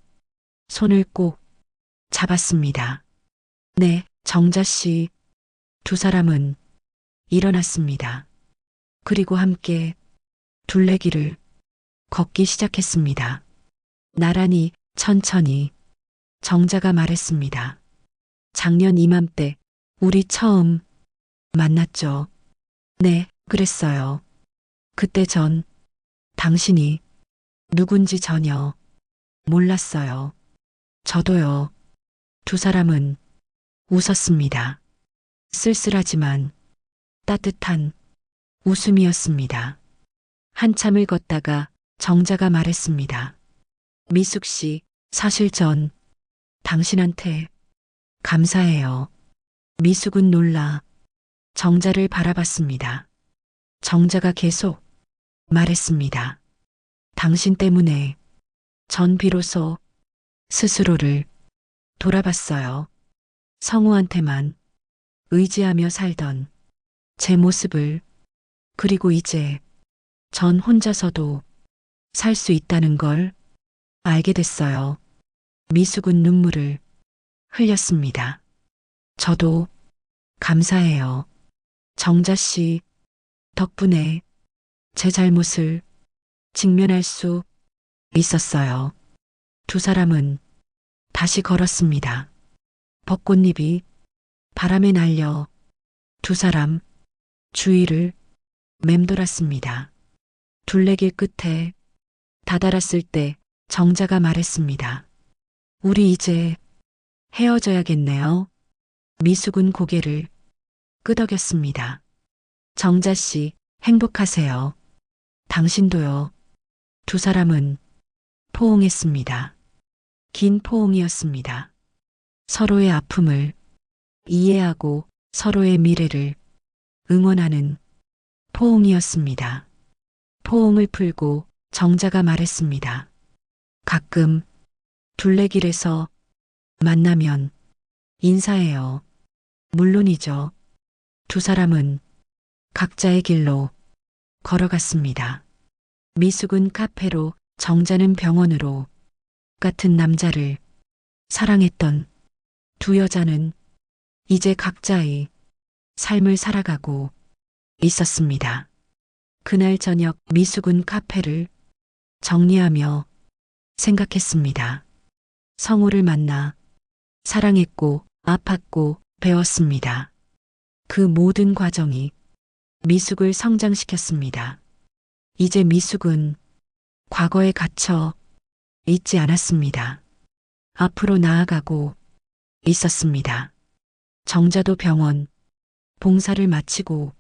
손을 꼭 잡았습니다. 네, 정자 씨. 두 사람은 일어났습니다. 그리고 함께 둘레길을 걷기 시작했습니다. 나란히 천천히. 정자가 말했습니다. 작년 이맘때 우리 처음 만났죠. 네, 그랬어요. 그때 전 당신이 누군지 전혀 몰랐어요. 저도요. 두 사람은 웃었습니다. 쓸쓸하지만 따뜻한 웃음이었습니다. 한참을 걷다가 정자가 말했습니다. 미숙 씨, 사실 전 당신한테 감사해요. 미숙은 놀라 정자를 바라봤습니다. 정자가 계속 말했습니다. 당신 때문에 전 비로소 스스로를 돌아봤어요. 성우한테만 의지하며 살던 제 모습을. 그리고 이제 전 혼자서도 살 수 있다는 걸 알게 됐어요. 미숙은 눈물을 흘렸습니다. 저도 감사해요. 정자 씨 덕분에 제 잘못을 직면할 수 있었어요. 두 사람은 다시 걸었습니다. 벚꽃잎이 바람에 날려 두 사람 주위를 맴돌았습니다. 둘레길 끝에 다다랐을 때 정자가 말했습니다. 우리 이제 헤어져야겠네요. 미숙은 고개를 끄덕였습니다. 정자 씨, 행복하세요. 당신도요. 두 사람은 포옹했습니다. 긴 포옹이었습니다. 서로의 아픔을 이해하고 서로의 미래를 응원하는 포옹이었습니다. 포옹을 풀고 정자가 말했습니다. 가끔 둘레길에서 만나면 인사해요. 물론이죠. 두 사람은 각자의 길로 걸어갔습니다. 미숙은 카페로, 정자는 병원으로 같은 남자를 사랑했던 두 여자는 이제 각자의 삶을 살아가고 있었습니다. 그날 저녁 미숙은 카페를 정리하며 생각했습니다. 성우를 만나 사랑했고 아팠고 배웠습니다. 그 모든 과정이 미숙을 성장시켰습니다. 이제 미숙은 과거에 갇혀 있지 않았습니다. 앞으로 나아가고 있었습니다. 정자도 병원 봉사를 마치고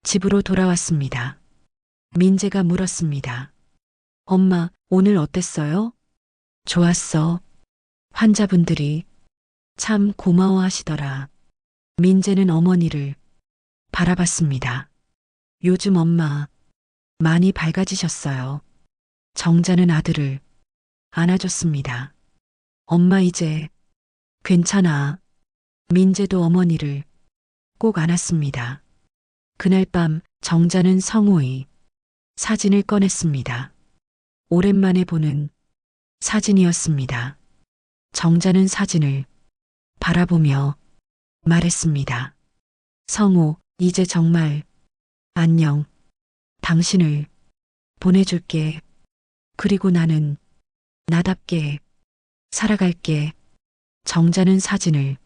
집으로 돌아왔습니다. 민재가 물었습니다. 엄마, 오늘 어땠어요? 좋았어. 환자분들이 참 고마워하시더라. 민재는 어머니를 바라봤습니다. 요즘 엄마 많이 밝아지셨어요. 정자는 아들을 안아줬습니다. 엄마 이제 괜찮아. 민재도 어머니를 꼭 안았습니다. 그날 밤 정자는 성우의 사진을 꺼냈습니다. 오랜만에 보는 사진이었습니다. 정자는 사진을 바라보며 말했습니다. 성우, 이제 정말 안녕. 당신을 보내줄게. 그리고 나는 나답게 살아갈게. 정자는 사진을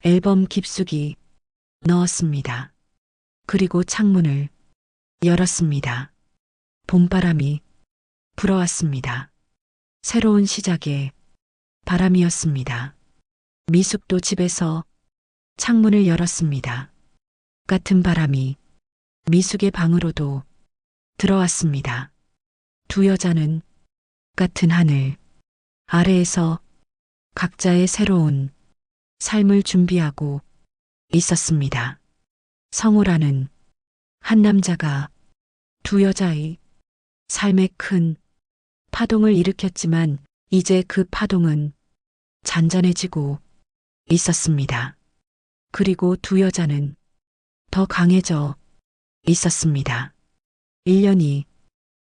앨범 깊숙이 넣었습니다. 그리고 창문을 열었습니다. 봄바람이 불어왔습니다. 새로운 시작의 바람이었습니다. 미숙도 집에서 창문을 열었습니다. 같은 바람이 미숙의 방으로도 들어왔습니다. 두 여자는 같은 하늘 아래에서 각자의 새로운 삶을 준비하고 있었습니다. 성우라는 한 남자가 두 여자의 삶에 큰 파동을 일으켰지만 이제 그 파동은 잔잔해지고 있었습니다. 그리고 두 여자는 더 강해져 있었습니다. 1년이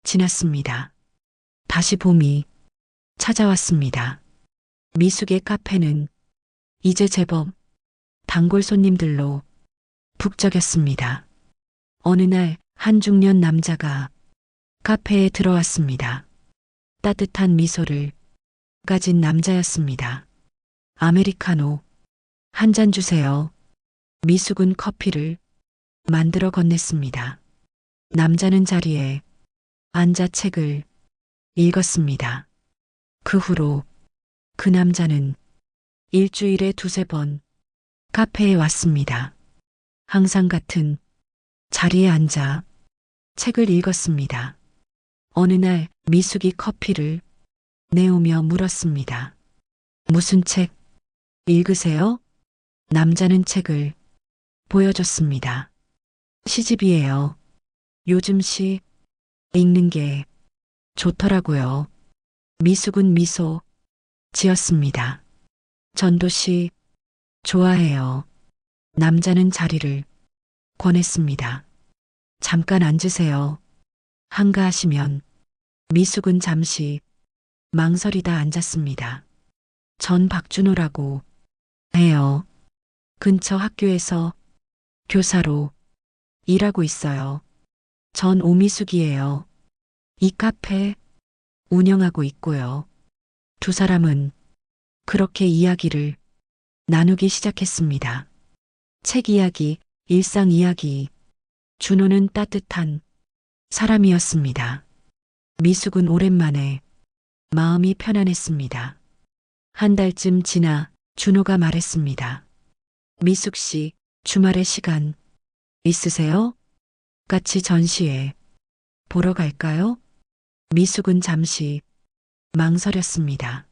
지났습니다. 다시 봄이 찾아왔습니다. 미숙의 카페는 이제 제법 단골 손님들로 북적였습니다. 어느 날 한 중년 남자가 카페에 들어왔습니다. 따뜻한 미소를 가진 남자였습니다. 아메리카노 한 잔 주세요. 미숙은 커피를 만들어 건넸습니다. 남자는 자리에 앉아 책을 읽었습니다. 그 후로 그 남자는 일주일에 두세 번 카페에 왔습니다. 항상 같은 자리에 앉아 책을 읽었습니다. 어느 날 미숙이 커피를 내오며 물었습니다. 무슨 책 읽으세요? 남자는 책을 보여줬습니다. 시집이에요. 요즘 시 읽는 게 좋더라고요. 미숙은 미소 지었습니다. 전도시 좋아해요. 남자는 자리를 권했습니다. 잠깐 앉으세요. 한가하시면 미숙은 잠시 망설이다 앉았습니다. 전 박준호라고 해요. 근처 학교에서 교사로 일하고 있어요. 전 오미숙이에요. 이 카페 운영하고 있고요. 두 사람은 그렇게 이야기를 나누기 시작했습니다. 책 이야기, 일상 이야기. 준호는 따뜻한 사람이었습니다. 미숙은 오랜만에 마음이 편안했습니다. 한 달쯤 지나 준호가 말했습니다. 미숙 씨, 주말에 시간 있으세요? 같이 전시회 보러 갈까요? 미숙은 잠시 망설였습니다.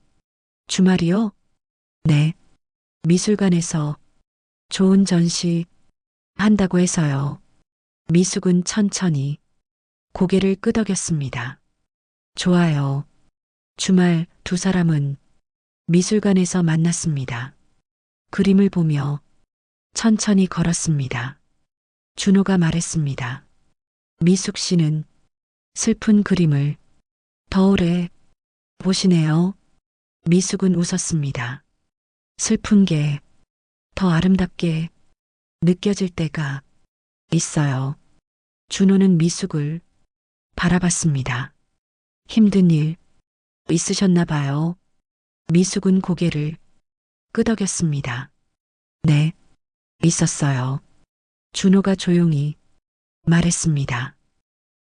주말이요? 네. 미술관에서 좋은 전시 한다고 해서요. 미숙은 천천히 고개를 끄덕였습니다. 좋아요. 주말 두 사람은 미술관에서 만났습니다. 그림을 보며 천천히 걸었습니다. 준호가 말했습니다. 미숙 씨는 슬픈 그림을 더 오래 보시네요. 미숙은 웃었습니다. 슬픈 게 더 아름답게 느껴질 때가 있어요. 준호는 미숙을 바라봤습니다. 힘든 일 있으셨나 봐요. 미숙은 고개를 끄덕였습니다. 네, 있었어요. 준호가 조용히 말했습니다.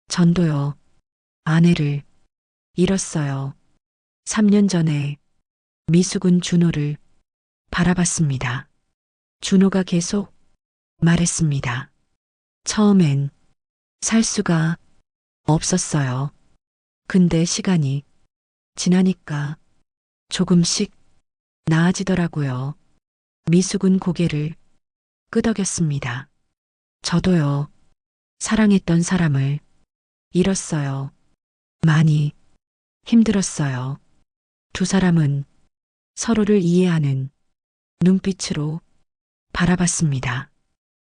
전도요. 아내를 잃었어요. 3년 전에 미숙은 준호를 바라봤습니다. 준호가 계속 말했습니다. 처음엔 살 수가 없었어요. 근데 시간이 지나니까 조금씩 나아지더라고요. 미숙은 고개를 끄덕였습니다. 저도요. 사랑했던 사람을 잃었어요. 많이 힘들었어요. 두 사람은 서로를 이해하는 눈빛으로 바라봤습니다.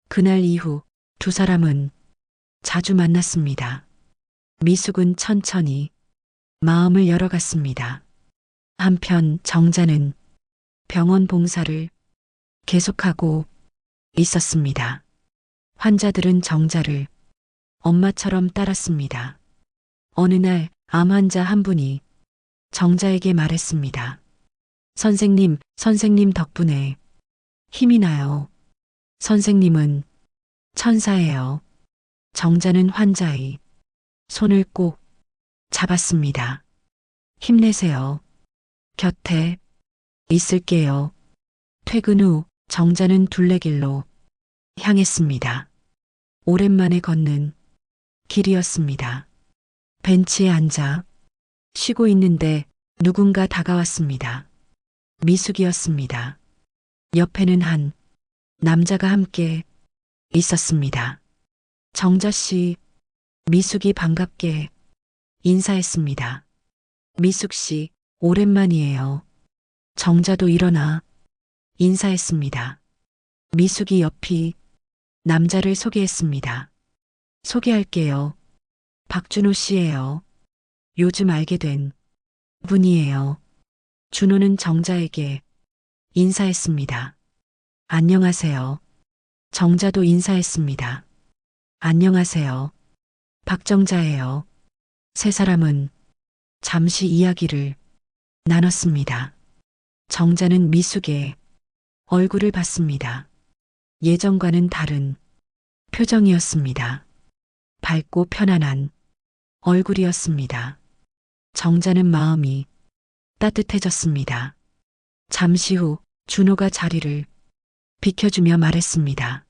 그날 이후 두 사람은 자주 만났습니다. 미숙은 천천히 마음을 열어갔습니다. 한편 정자는 병원 봉사를 계속하고 있었습니다. 환자들은 정자를 엄마처럼 따랐습니다. 어느 날 암 환자 한 분이 정자에게 말했습니다. 선생님 덕분에 힘이 나요. 선생님은 천사예요. 정자는 환자의 손을 꼭 잡았습니다. 힘내세요. 곁에 있을게요. 퇴근 후 정자는 둘레길로 향했습니다. 오랜만에 걷는 길이었습니다. 벤치에 앉아 쉬고 있는데 누군가 다가왔습니다. 미숙이었습니다. 옆에는 한 남자가 함께 있었습니다. 정자 씨, 미숙이 반갑게 인사했습니다. 미숙 씨, 오랜만이에요. 정자도 일어나 인사했습니다. 미숙이 옆이 남자를 소개했습니다. 소개할게요. 박준호 씨예요. 요즘 알게 된 분이에요. 준호는 정자에게 인사했습니다. 안녕하세요. 정자도 인사했습니다. 안녕하세요. 박정자예요. 세 사람은 잠시 이야기를 나눴습니다. 정자는 미숙의 얼굴을 봤습니다. 예전과는 다른 표정이었습니다. 밝고 편안한 얼굴이었습니다. 정자는 마음이 따뜻해졌습니다. 잠시 후 준호가 자리를 비켜주며 말했습니다.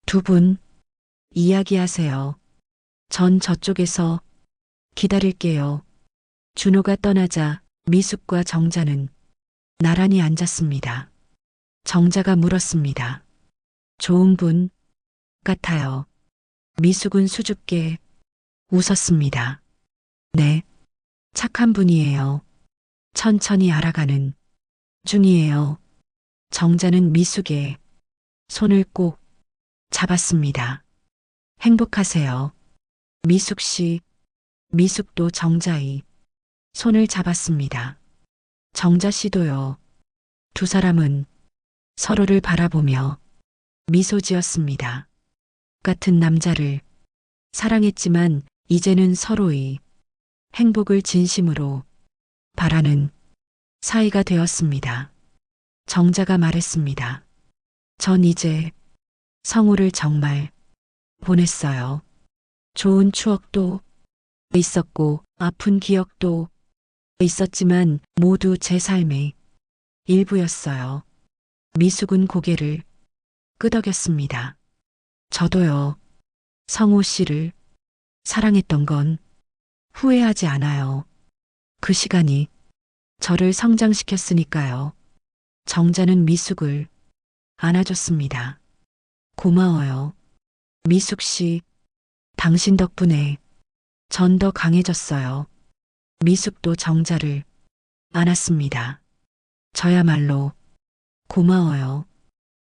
두 분 이야기하세요. 전 저쪽에서 기다릴게요. 준호가 떠나자 미숙과 정자는 나란히 앉았습니다. 정자가 물었습니다. 좋은 분 같아요. 미숙은 수줍게 웃었습니다. 네, 착한 분이에요. 천천히 알아가는 중이에요. 정자는 미숙의 손을 꼭 잡았습니다. 행복하세요. 미숙 씨, 미숙도 정자의 손을 잡았습니다. 정자 씨도요. 두 사람은 서로를 바라보며 미소 지었습니다. 같은 남자를 사랑했지만 이제는 서로의 행복을 진심으로 바라는 사이가 되었습니다. 정자가 말했습니다. 전 이제 성우를 정말 보냈어요. 좋은 추억도 있었고 아픈 기억도 있었지만 모두 제 삶의 일부였어요. 미숙은 고개를 끄덕였습니다. 저도요. 성우 씨를 사랑했던 건 후회하지 않아요. 그 시간이 저를 성장시켰으니까요. 정자는 미숙을 안아줬습니다. 고마워요. 미숙 씨, 당신 덕분에 전 더 강해졌어요. 미숙도 정자를 안았습니다. 저야말로 고마워요.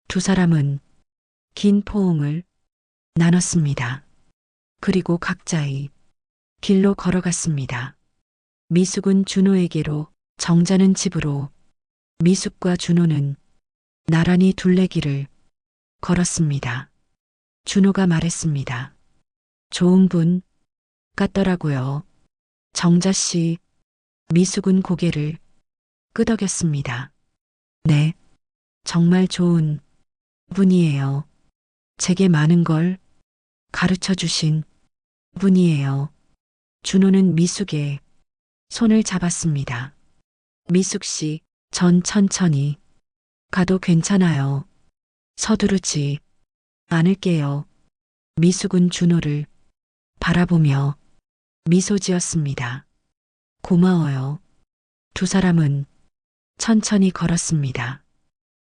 두 사람은 긴 포옹을 나눴습니다. 그리고 각자의 길로 걸어갔습니다. 미숙은 준호에게로 정자는 집으로, 미숙과 준호는 나란히 둘레길을 걸었습니다. 준호가 말했습니다. 좋은 분 같더라고요. 정자 씨, 미숙은 고개를 끄덕였습니다. 네, 정말 좋은 분이에요. 제게 많은 걸 가르쳐 주신 분이에요. 준호는 미숙의 손을 잡았습니다. 미숙 씨, 전 천천히 가도 괜찮아요. 서두르지 않을게요. 미숙은 준호를 바라보며 미소 지었습니다. 고마워요. 두 사람은 천천히 걸었습니다.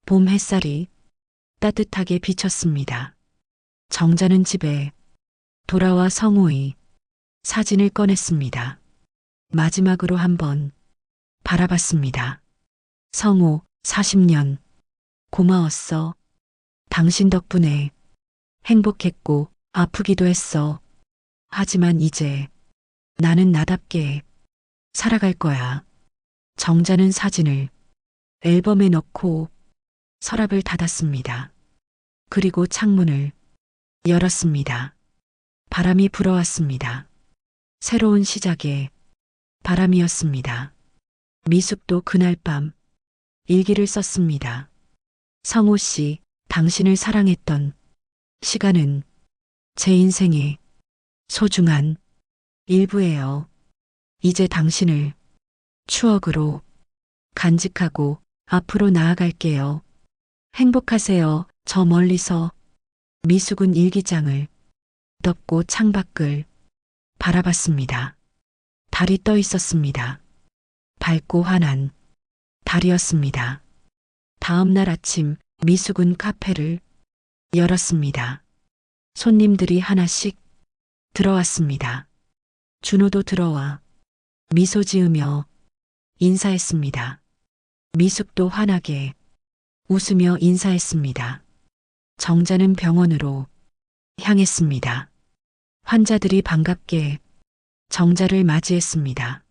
봄 햇살이 따뜻하게 비쳤습니다. 정자는 집에 돌아와 성우의 사진을 꺼냈습니다. 마지막으로 한번 바라봤습니다. 성우, 40년 고마웠어. 당신 덕분에 행복했고 아프기도 했어. 하지만 이제 나는 나답게 살아갈 거야. 정자는 사진을 앨범에 넣고 서랍을 닫았습니다. 그리고 창문을 열었습니다. 바람이 불어왔습니다. 새로운 시작의 바람이었습니다. 미숙도 그날 밤 일기를 썼습니다. 성호 씨, 당신을 사랑했던 시간은 제 인생의 소중한 일부예요. 이제 당신을 추억으로 간직하고 앞으로 나아갈게요. 행복하세요. 저 멀리서 미숙은 일기장을 덮고 창밖을 바라봤습니다. 달이 떠 있었습니다. 밝고 환한 달이었습니다. 다음 날 아침 미숙은 카페를 열었습니다. 손님들이 하나씩 들어왔습니다. 준호도 들어와 미소 지으며 인사했습니다. 미숙도 환하게 웃으며 인사했습니다. 정자는 병원으로 향했습니다. 환자들이 반갑게 정자를 맞이했습니다.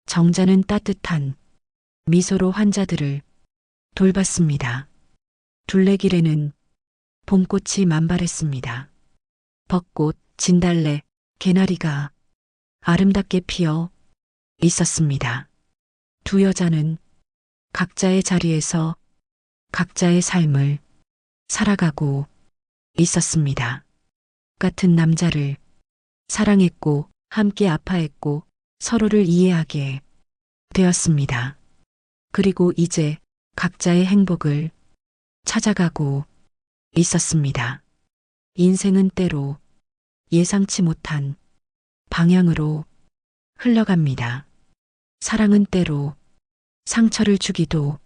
정자는 따뜻한 미소로 환자들을 돌봤습니다. 둘레길에는 봄꽃이 만발했습니다. 벚꽃, 진달래, 개나리가 아름답게 피어 있었습니다. 두 여자는 각자의 자리에서 각자의 삶을 살아가고 있었습니다. 같은 남자를 사랑했고 함께 아파했고 서로를 이해하게 되었습니다. 그리고 이제 각자의 행복을 찾아가고 있었습니다. 인생은 때로 예상치 못한 방향으로 흘러갑니다. 사랑은 때로 상처를 주기도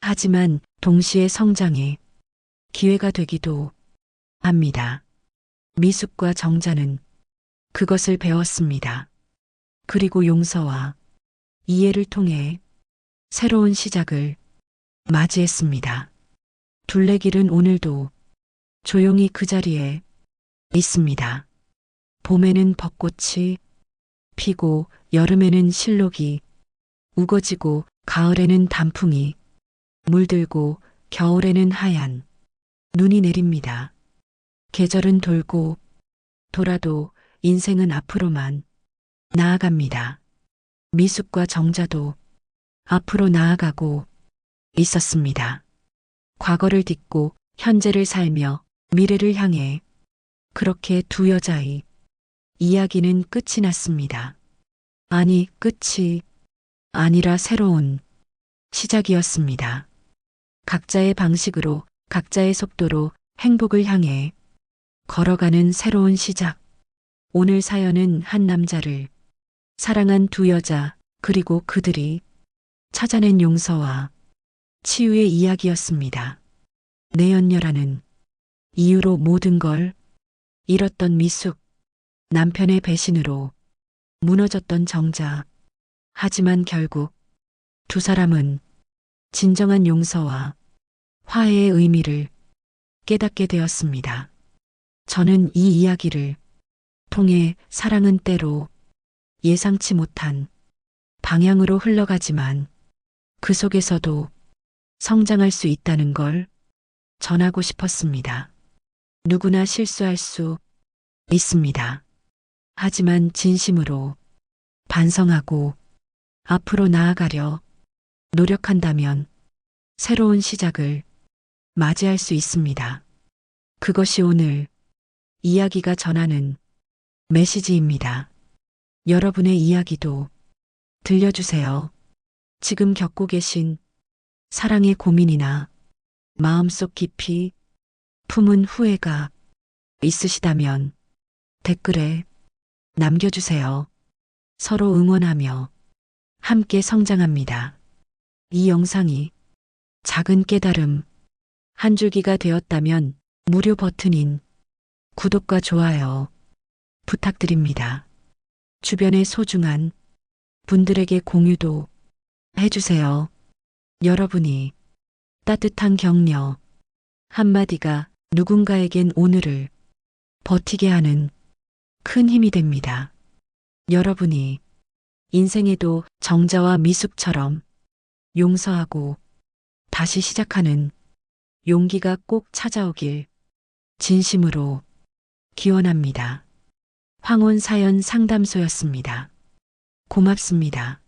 하지만 동시에 성장의 기회가 되기도 합니다. 미숙과 정자는 그것을 배웠습니다. 그리고 용서와 이해를 통해 새로운 시작을 맞이했습니다. 둘레길은 오늘도 조용히 그 자리에 있습니다. 봄에는 벚꽃이 피고 여름에는 실록이 우거지고 가을에는 단풍이 물들고 겨울에는 하얀 눈이 내립니다. 계절은 돌고 돌아도 인생은 앞으로만 나아갑니다. 미숙과 정자도 앞으로 나아가고 있었습니다. 과거를 딛고 현재를 살며 미래를 향해 그렇게 두 여자의 이야기는 끝이 났습니다. 아니, 끝이 아니라 새로운 시작이었습니다. 각자의 방식으로, 각자의 속도로 행복을 향해 걸어가는 새로운 시작. 오늘 사연은 한 남자를 사랑한 두 여자, 그리고 그들이 찾아낸 용서와 치유의 이야기였습니다. 내연녀라는 이유로 모든 걸 잃었던 미숙, 남편의 배신으로 무너졌던 정자. 하지만 결국 두 사람은 진정한 용서와 화해의 의미를 깨닫게 되었습니다. 저는 이 이야기를 통해 사랑은 때로 예상치 못한 방향으로 흘러가지만 그 속에서도 성장할 수 있다는 걸 전하고 싶었습니다. 누구나 실수할 수 있습니다. 하지만 진심으로 반성하고 앞으로 나아가려 노력한다면 새로운 시작을 맞이할 수 있습니다. 그것이 오늘 이야기가 전하는 메시지입니다. 여러분의 이야기도 들려주세요. 지금 겪고 계신 사랑의 고민이나 마음속 깊이 품은 후회가 있으시다면 댓글에 남겨주세요. 서로 응원하며 함께 성장합니다. 이 영상이 작은 깨달음 한 줄기가 되었다면 무료 버튼인 구독과 좋아요 부탁드립니다. 주변의 소중한 분들에게 공유도 해주세요. 여러분이 따뜻한 격려 한마디가 누군가에겐 오늘을 버티게 하는 큰 힘이 됩니다. 여러분이 인생에도 정자와 미숙처럼 용서하고 다시 시작하는 용기가 꼭 찾아오길 진심으로 기원합니다. 황혼 사연 상담소였습니다. 고맙습니다.